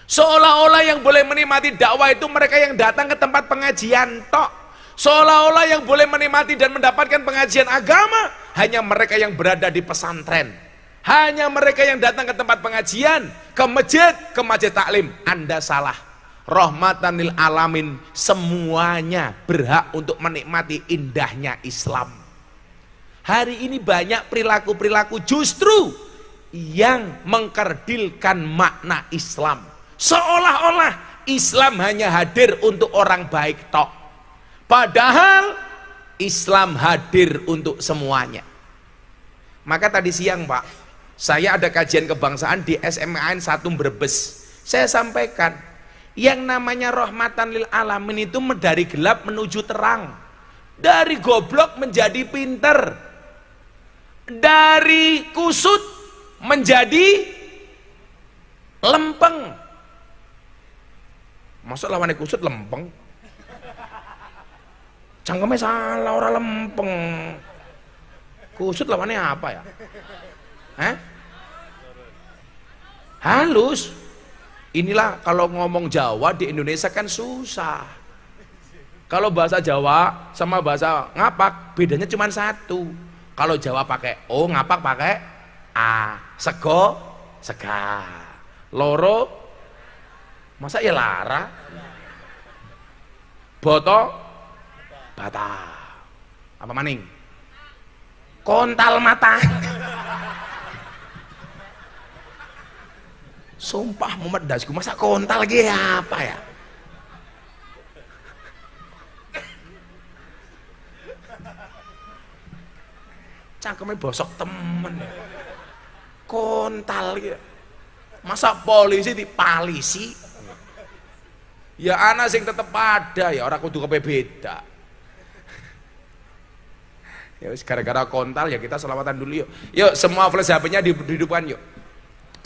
Seolah-olah yang boleh menikmati dakwah itu mereka yang datang ke tempat pengajian tok. Seolah-olah yang boleh menikmati dan mendapatkan pengajian agama hanya mereka yang berada di pesantren. Hanya mereka yang datang ke tempat pengajian, ke masjid taklim. Anda salah. Rahmatan lil alamin, semuanya berhak untuk menikmati indahnya Islam. Hari ini banyak perilaku-perilaku justru yang mengkerdilkan makna Islam. Seolah-olah Islam hanya hadir untuk orang baik tok. Padahal Islam hadir untuk semuanya. Maka tadi siang Pak, saya ada kajian kebangsaan di SMAN 1 Brebes. Saya sampaikan, yang namanya rahmatan lil alamin itu dari gelap menuju terang. Dari goblok menjadi pinter. Dari kusut menjadi lempeng. Masuk lawannya kusut lempeng. Cangkemnya salah, orang lempeng. Kusut lawannya apa ya? Halus. Inilah kalau ngomong Jawa di Indonesia kan susah. Kalau bahasa Jawa sama bahasa ngapak bedanya cuma satu. Kalau Jawa pakai O, ngapak pakai A. Sego, sega. Loro, masa ya lara. Boto, bata. Apa maning? Kontal mata. Sumpah Muhammad dasku, masa kontal lagi apa ya? Cangkemnya bosok temen. Kontal gitu. Masa polisi dipalisi? Ya anak sing tetep ada ya, orang kudu kepe beda. Ya gara-gara kontal ya kita selawatan dulu yuk. Yuk semua flash HP-nya dihidupkan yuk.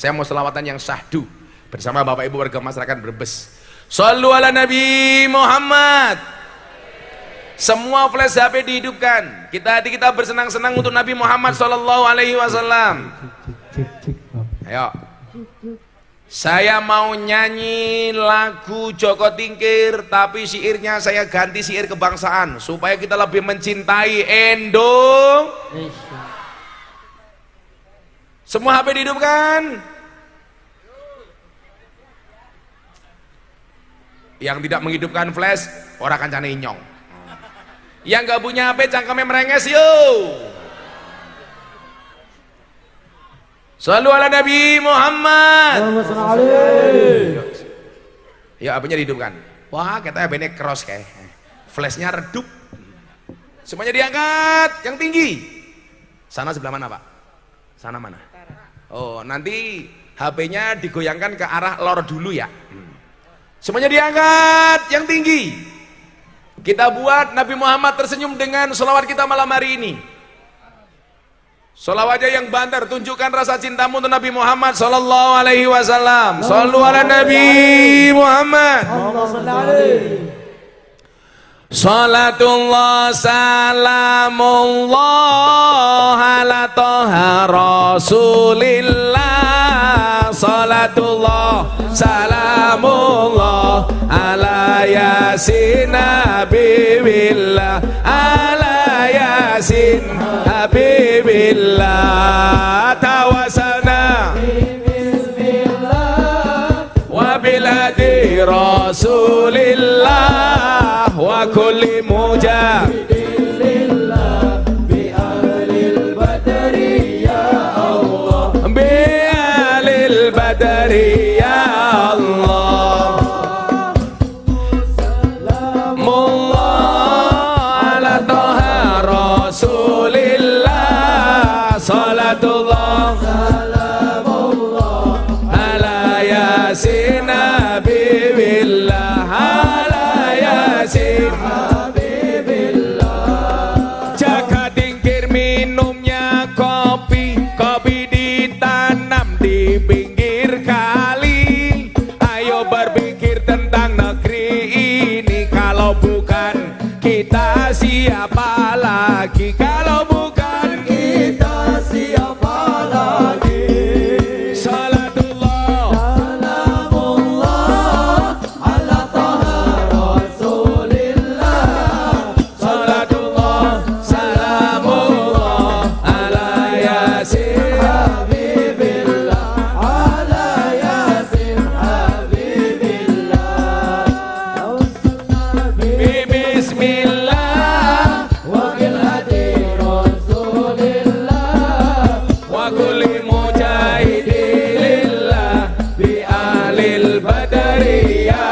Saya mau selawatan yang syahdu bersama Bapak Ibu warga masyarakat Brebes. Shallu ala Nabi Muhammad. Semua flash HP dihidupkan. Hati kita bersenang-senang untuk Nabi Muhammad sallallahu alaihi wasallam. Ayo. Saya mau nyanyi lagu Joko Tingkir, tapi syairnya saya ganti syair kebangsaan supaya kita lebih mencintai Indonesia. Semua HP dihidupkan. Yang tidak menghidupkan flash, orang kancane inyong. Yang gak punya HP cangkemnya merenges yuk. Shallu ala Nabi Muhammad. Ya HP-nya dihidupkan. Wah katanya HP-nya cross kayak. Flashnya redup. Semuanya diangkat yang tinggi. Sana sebelah mana Pak? Sana mana? Oh nanti HP-nya digoyangkan ke arah lor dulu ya. Semuanya diangkat yang tinggi. Kita buat Nabi Muhammad tersenyum dengan sholawat kita malam hari ini. Sholawatnya yang banter, tunjukkan rasa cintamu untuk Nabi Muhammad sallallahu alaihi wasallam. Shallu ala Nabi Muhammad. Salatullah salamullah ala toha rasulillah. Salatullah salamullah ala yasin habibillah. Ala yasin habibillah. Tawasana wabiladi rasulillah wa kulli mujahid lagi kalau bukan
kita siapa lagi?
Salatullah
Salamullah ala taha Rasulillah.
Salatullah Salamullah ala Yasin
Habibillah ala Yasin Habibillah. Tawassalna
Bismillah
wa bil hadi Rasulillah.
wa kulli mujahidilillah bi alil badari ya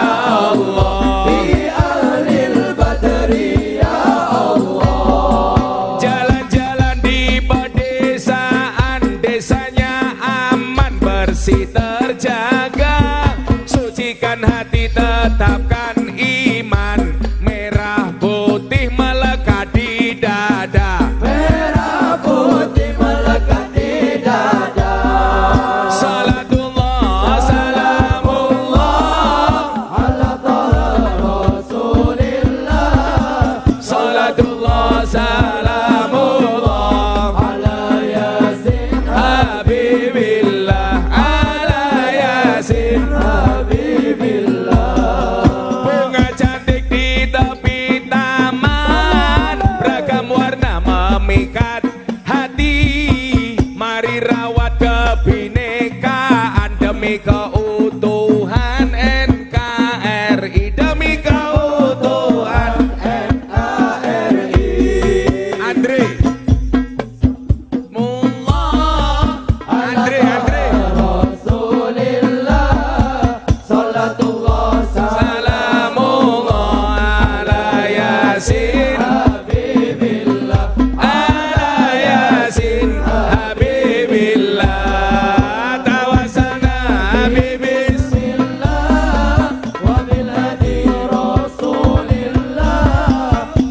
Allah.
Bi ahlil badri ya Allah.
Jalan-jalan di pedesaan, desanya aman bersih terjaga. Sucikan hati, tetapkan iman, merah putih melekat di dada.
Merah putih melekat di dada.
Salatullah salamullah
Ala taha Rasulillah.
Salatullah salamullah
Ala Yasin
Habibillah ala Yasin.
Habibillah.
Bunga cantik di tepi taman, beragam warna memikat hati. Mari rawat kebinekaan demi keutuhan NKRI, demi keutuhan
NKRI.
Andre Mullah Andre
Rasulillah. Salatullah
Salamullah ala Yasin
Habibillah.
ala Yasin Habibillah. Tawassalna bibis
Bismillah wa bil hadi Rasulillah.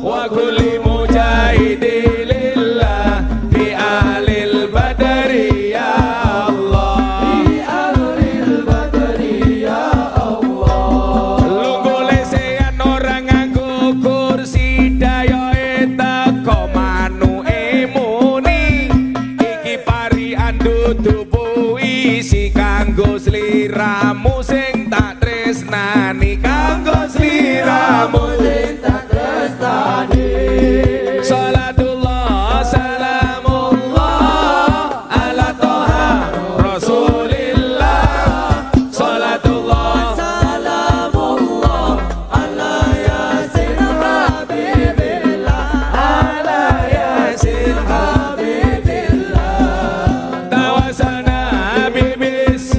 wa kulli mujahidilillah bi alil badari ya Allah.
Bi ahlil badri ya Allah.
Lungguh lesehan orang nganggo kursi dayoe teko manuke muni. Iki parian dudu puisi kanggo sliramu sing tak tresnani, kanggo sliramu
Sing tak tresnani.
Salatullah salamullah ala toha Rasulillah. Salatullah
Salamullah ala Yasin Habibillah.
ala Yasin
Habibillah.
Tawasana bibis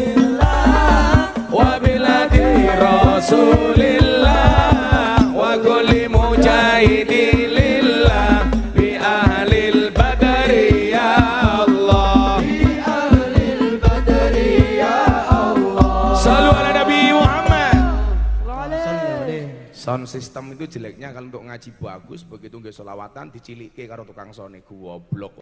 wa biladi Rasulillah wa kulli mujahidilillah bi ahlil badari ya Allah.
Bi ahlil badri ya Allah.
Salu ala Nabi Muhammad. Sound system itu jeleknya kalau untuk ngaji bagus, begitu nggak solawatan dicilike karo tukang sone goblok.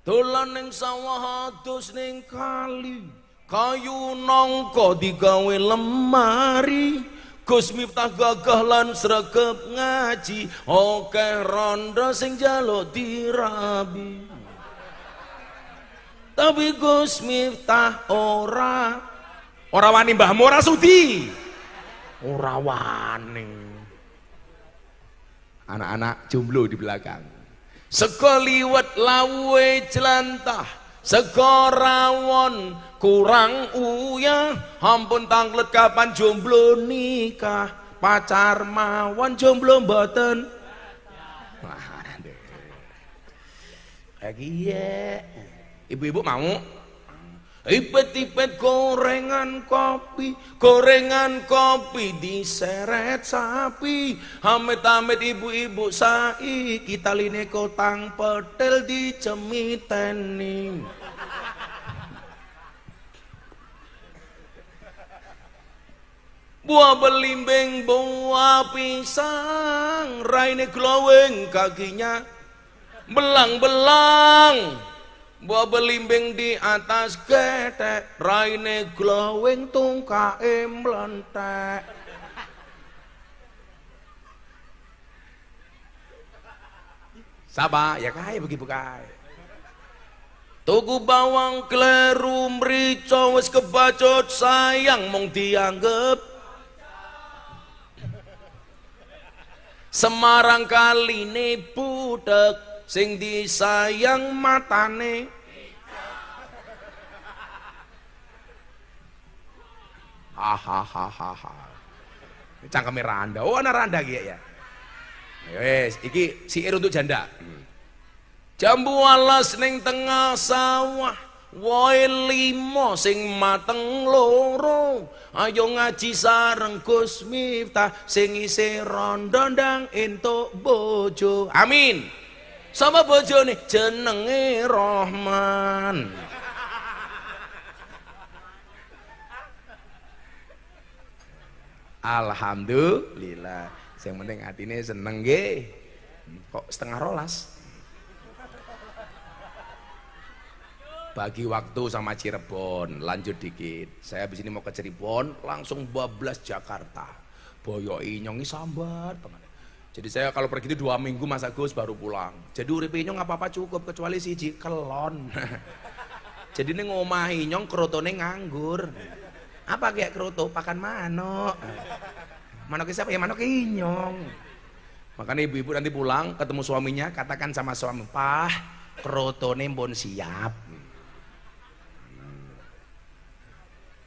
Dolan ning sawah adus ning kali, kayu nangka digawe lemari. Gus Miftah gagah lan sregep ngaji, akeh rondo sing njaluk dirabi. Tapi Gus Miftah ora wani mbahmu, ora sudi. Ora wani. Anak-anak jomblo di belakang. Sego liwet lawe jelantah, sego rawon kurang uyah. Ampun tanglet kapan jomblo nikah, pacar mawon jomblo mboten. Wah, lagi ya. Ibu-ibu mau? Ipet-ipet gorengan kopi diseret sapi. Amit-amit ibu-ibu saiki taline kotang petel dicemiteni. Buah belimbing, buah pisang, raine glowing, kakinya belang-belang. Buah belimbing di atas getek, raine glowing, tungkae mlentek. Sapa? Ya kae begitu kae. Tuku bawang kleru mrica wis kebacut sayang mung dianggep Semarang kaline budek sing disayang matane hahaha cangkeme randa. Oh ana randa iki ya. Wes iki siir untuk janda. Jambu alas ning tengah sawah, wae limo sing mateng loro. Ayo ngaji sareng Gus Miftah sing isih rondo ndang entuk bojo. Amin. Sapa bojone? Jenenge Rohman. Alhamdulillah. Yang penting atine seneng nggih. Kok setengah rolas? Bagi waktu sama Cirebon, lanjut dikit. Saya habis ini mau ke Cirebon, langsung bablas Jakarta. Boyo inyongi sambat teman. Jadi saya kalau pergi itu 2 minggu Mas Agus baru pulang. Jadi uripe inyong apa-apa cukup kecuali siji kelon. Jadi ini ngomah inyong krotone nganggur. Apa kayak kroto? Pakan manuk. Manuk siapa? Ya manuk inyong. Makanya ibu-ibu nanti pulang ketemu suaminya, katakan sama suami, "Pah, krotone mbon siap."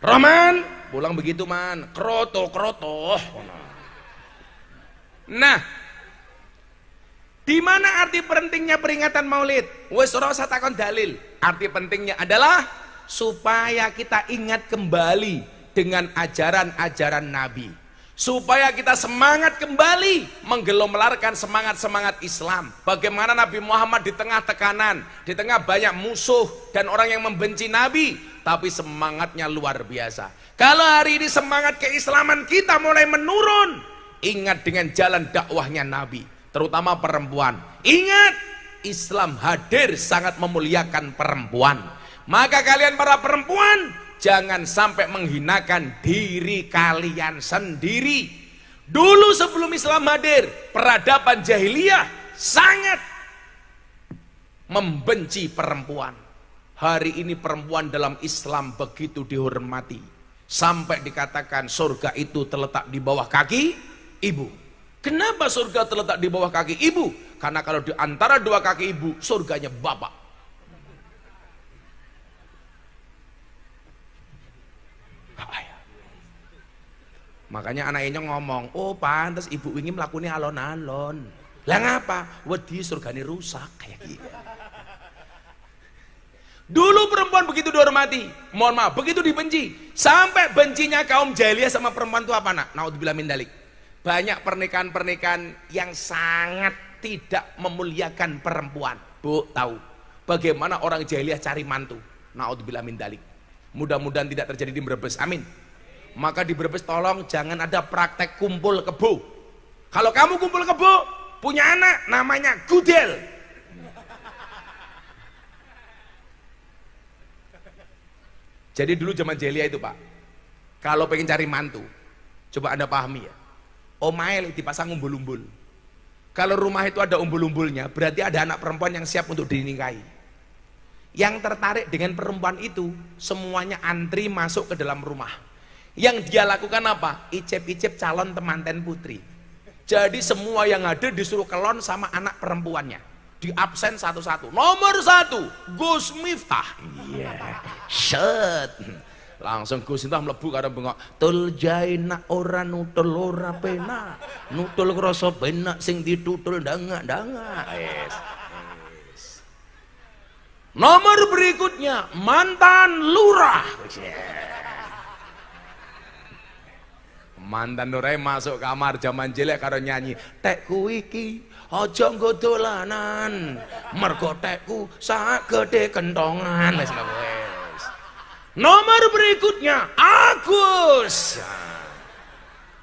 Roman, pulang begitu man, kroto. Nah, di mana arti pentingnya peringatan Maulid? Wes ora usah takon dalil. Arti pentingnya adalah supaya kita ingat kembali dengan ajaran-ajaran Nabi. Supaya kita semangat kembali menggelombangkan semangat-semangat Islam. Bagaimana Nabi Muhammad di tengah tekanan, di tengah banyak musuh dan orang yang membenci Nabi, tapi semangatnya luar biasa. Kalau hari ini semangat keislaman kita mulai menurun, ingat dengan jalan dakwahnya Nabi, terutama perempuan. Ingat, Islam hadir sangat memuliakan perempuan. Maka kalian para perempuan jangan sampai menghinakan diri kalian sendiri. Dulu sebelum Islam hadir, peradaban jahiliyah sangat membenci perempuan. Hari ini perempuan dalam Islam begitu dihormati, sampai dikatakan surga itu terletak di bawah kaki ibu. Kenapa surga terletak di bawah kaki ibu? Karena kalau di antara 2 kaki ibu, surganya bapak. Makanya anaknya ngomong, "Oh pantas ibu ingin melakukan alon-alon." Lah ngapa? Wedi surganya rusak kayak gitu. Dulu perempuan begitu dihormati, mohon maaf, begitu dibenci. Sampai bencinya kaum jahiliyah sama perempuan itu apa nak? Naudzubillah min dalik. Banyak pernikahan-pernikahan yang sangat tidak memuliakan perempuan. Bu, tahu bagaimana orang jahiliyah cari mantu? Naudzubillah min dalik. Mudah-mudahan tidak terjadi di Brebes, amin. Maka di Brebes tolong jangan ada praktek kumpul kebo. Kalau kamu kumpul kebo, punya anak namanya gudel. Jadi dulu zaman jahiliyah itu Pak, kalau pengen cari mantu, coba Anda pahami ya, omail dipasang umbul-umbul. Kalau rumah itu ada umbul-umbulnya, berarti ada anak perempuan yang siap untuk dinikahi. Yang tertarik dengan perempuan itu, semuanya antri masuk ke dalam rumah. Yang dia lakukan apa? Icip-icip calon temanten putri. Jadi semua yang hadir disuruh kelon sama anak perempuannya, di absen satu-satu. Nomor 1 Gus Miftah. Iya, set. Langsung Gus Miftah mlebu karo bengok, "Tul jaina ora nutul ora penak, nutul krasa penak sing ditutul ndangak-ndangak." Yes. Nomor berikutnya mantan lurah. Mantan lurah masuk kamar zaman jelek karo nyanyi, "Tekku iki aja nggo dolanan, mergo tekku sak gedhe kentongan." Wis wis. Nomor berikutnya Agus.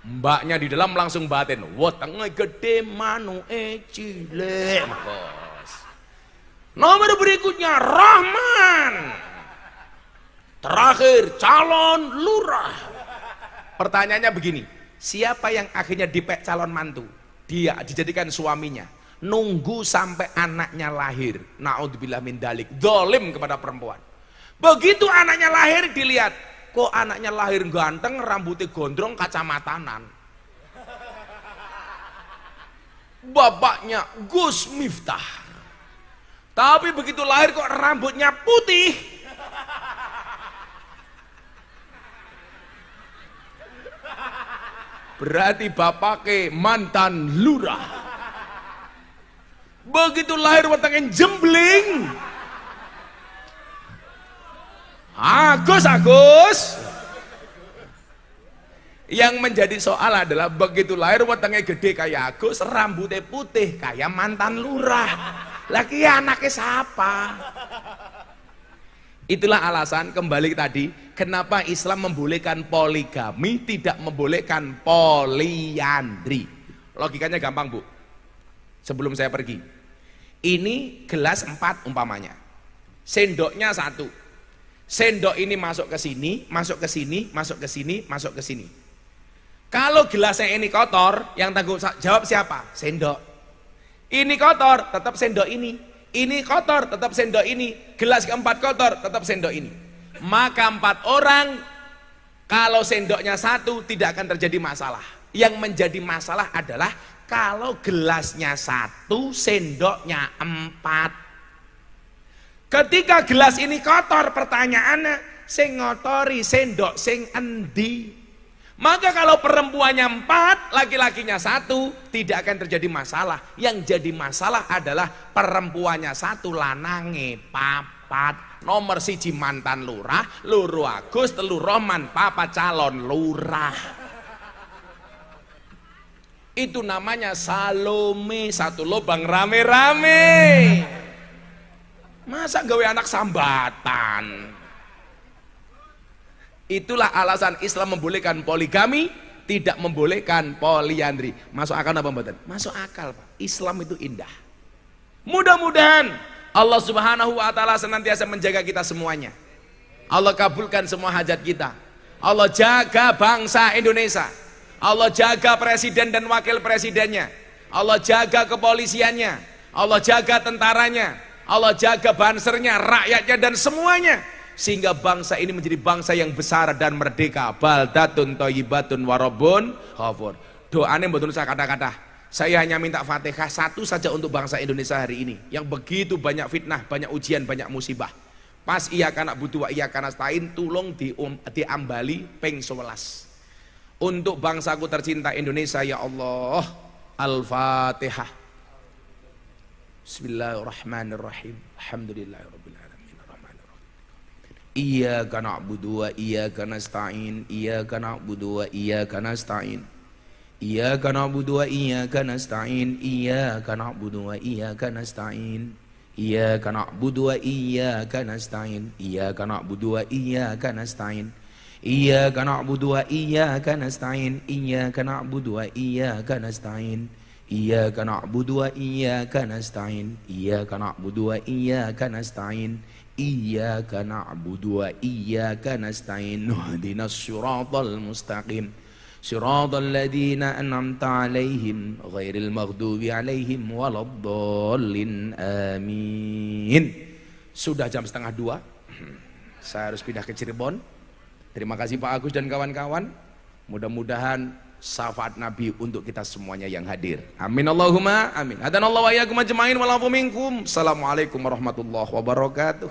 Mbaknya di dalam langsung batin, "Wetenge gede manuke cilik." Bos. Nomor berikutnya Rahman. Terakhir calon lurah. Pertanyaannya begini, siapa yang akhirnya dipek calon mantu? Dia dijadikan suaminya. nunggu sampai anaknya lahir. Naudzubillah min dalik, zalim kepada perempuan. Begitu anaknya lahir dilihat, kok anaknya lahir ganteng, rambutnya gondrong, kacamatanan. Bapaknya Gus Miftah. Tapi begitu lahir kok rambutnya putih. Berarti bapaknya mantan lurah. Begitu lahir wetenge jembling. Agus. Yang menjadi soal adalah begitu lahir wetenge gede kayak Agus, rambutnya putih kayak mantan lurah. Lagi anaknya siapa? Itulah alasan kembali tadi kenapa Islam membolehkan poligami, tidak membolehkan poliandri. Logikanya gampang, Bu. Sebelum saya pergi, ini gelas 4 umpamanya, sendoknya 1. Sendok ini masuk ke sini, masuk ke sini, masuk ke sini, masuk ke sini. Kalau gelasnya ini kotor, yang tanggung jawab siapa? Sendok. Ini kotor, tetap sendok ini. Ini kotor, tetap sendok ini. Gelas keempat kotor, tetap sendok ini. Maka 4 orang, kalau sendoknya 1 tidak akan terjadi masalah. Yang menjadi masalah adalah kalau gelasnya 1, sendoknya 4. Ketika gelas ini kotor, pertanyaannya, sing ngotori sendok sing endi? Maka kalau perempuannya 4, laki-lakinya 1, tidak akan terjadi masalah. Yang jadi masalah adalah perempuannya 1, lanange 4. Nomor 1 mantan lurah, loro Agus, 3 Roman, 4 calon lurah. Itu namanya Salome, 1 lubang rame-rame. Masa gawe anak sambatan? Itulah alasan Islam membolehkan poligami, tidak membolehkan poliandri. Masuk akal apa mboten? Masuk akal, Pak. Islam itu indah. Mudah-mudahan Allah Subhanahu wa taala senantiasa menjaga kita semuanya. Allah kabulkan semua hajat kita. Allah jaga bangsa Indonesia. Allah jaga presiden dan wakil presidennya. Allah jaga kepolisiannya. Allah jaga tentaranya. Allah jaga bansernya, rakyatnya dan semuanya. Sehingga bangsa ini menjadi bangsa yang besar dan merdeka. Baldatun thayyibatun warabun ghafur. Doanya mboten usah kata-kata. Saya hanya minta Fatihah 1 saja untuk bangsa Indonesia hari ini yang begitu banyak fitnah, banyak ujian, banyak musibah. Pas iyyaka na'budu wa iyyaka nasta'in, tulung diambali ping 11. Untuk bangsaku tercinta Indonesia ya Allah. Al-Fatihah. Bismillahirrahmanirrahim. Alhamdulillahirabbil alamin. Iyyaka na'budu wa iyyaka nasta'in. Iyyaka na'budu wa iyyaka nasta'in. Iyyaka na'budu wa iyyaka nasta'in. Iyyaka na'budu wa iyyaka nasta'in. Iyyaka na'budu wa iyyaka nasta'in. Iyyaka na'budu wa iyyaka nasta'in. Iyyaka na'budu wa iyyaka nasta'in. Iyyaka na'budu wa iyyaka nasta'in. Iyyaka na'budu wa iyyaka nasta'in. Iyyaka na'budu wa iyyaka nasta'in. Iyyaka na'budu wa iyyaka nasta'in. Ihdinas siratal mustaqim. Siratal ladzina an'amta 'alaihim ghairil maghdubi 'alaihim waladdallin. Amin. Sudah jam 1:30. Saya harus pindah ke Cirebon. Terima kasih Pak Agus dan kawan-kawan. Mudah-mudahan syafaat Nabi untuk kita semuanya yang hadir. Amin Allahumma amin. Hadanallahu wa iyyakum ajmain wal afu minkum. Assalamualaikum warahmatullahi wabarakatuh.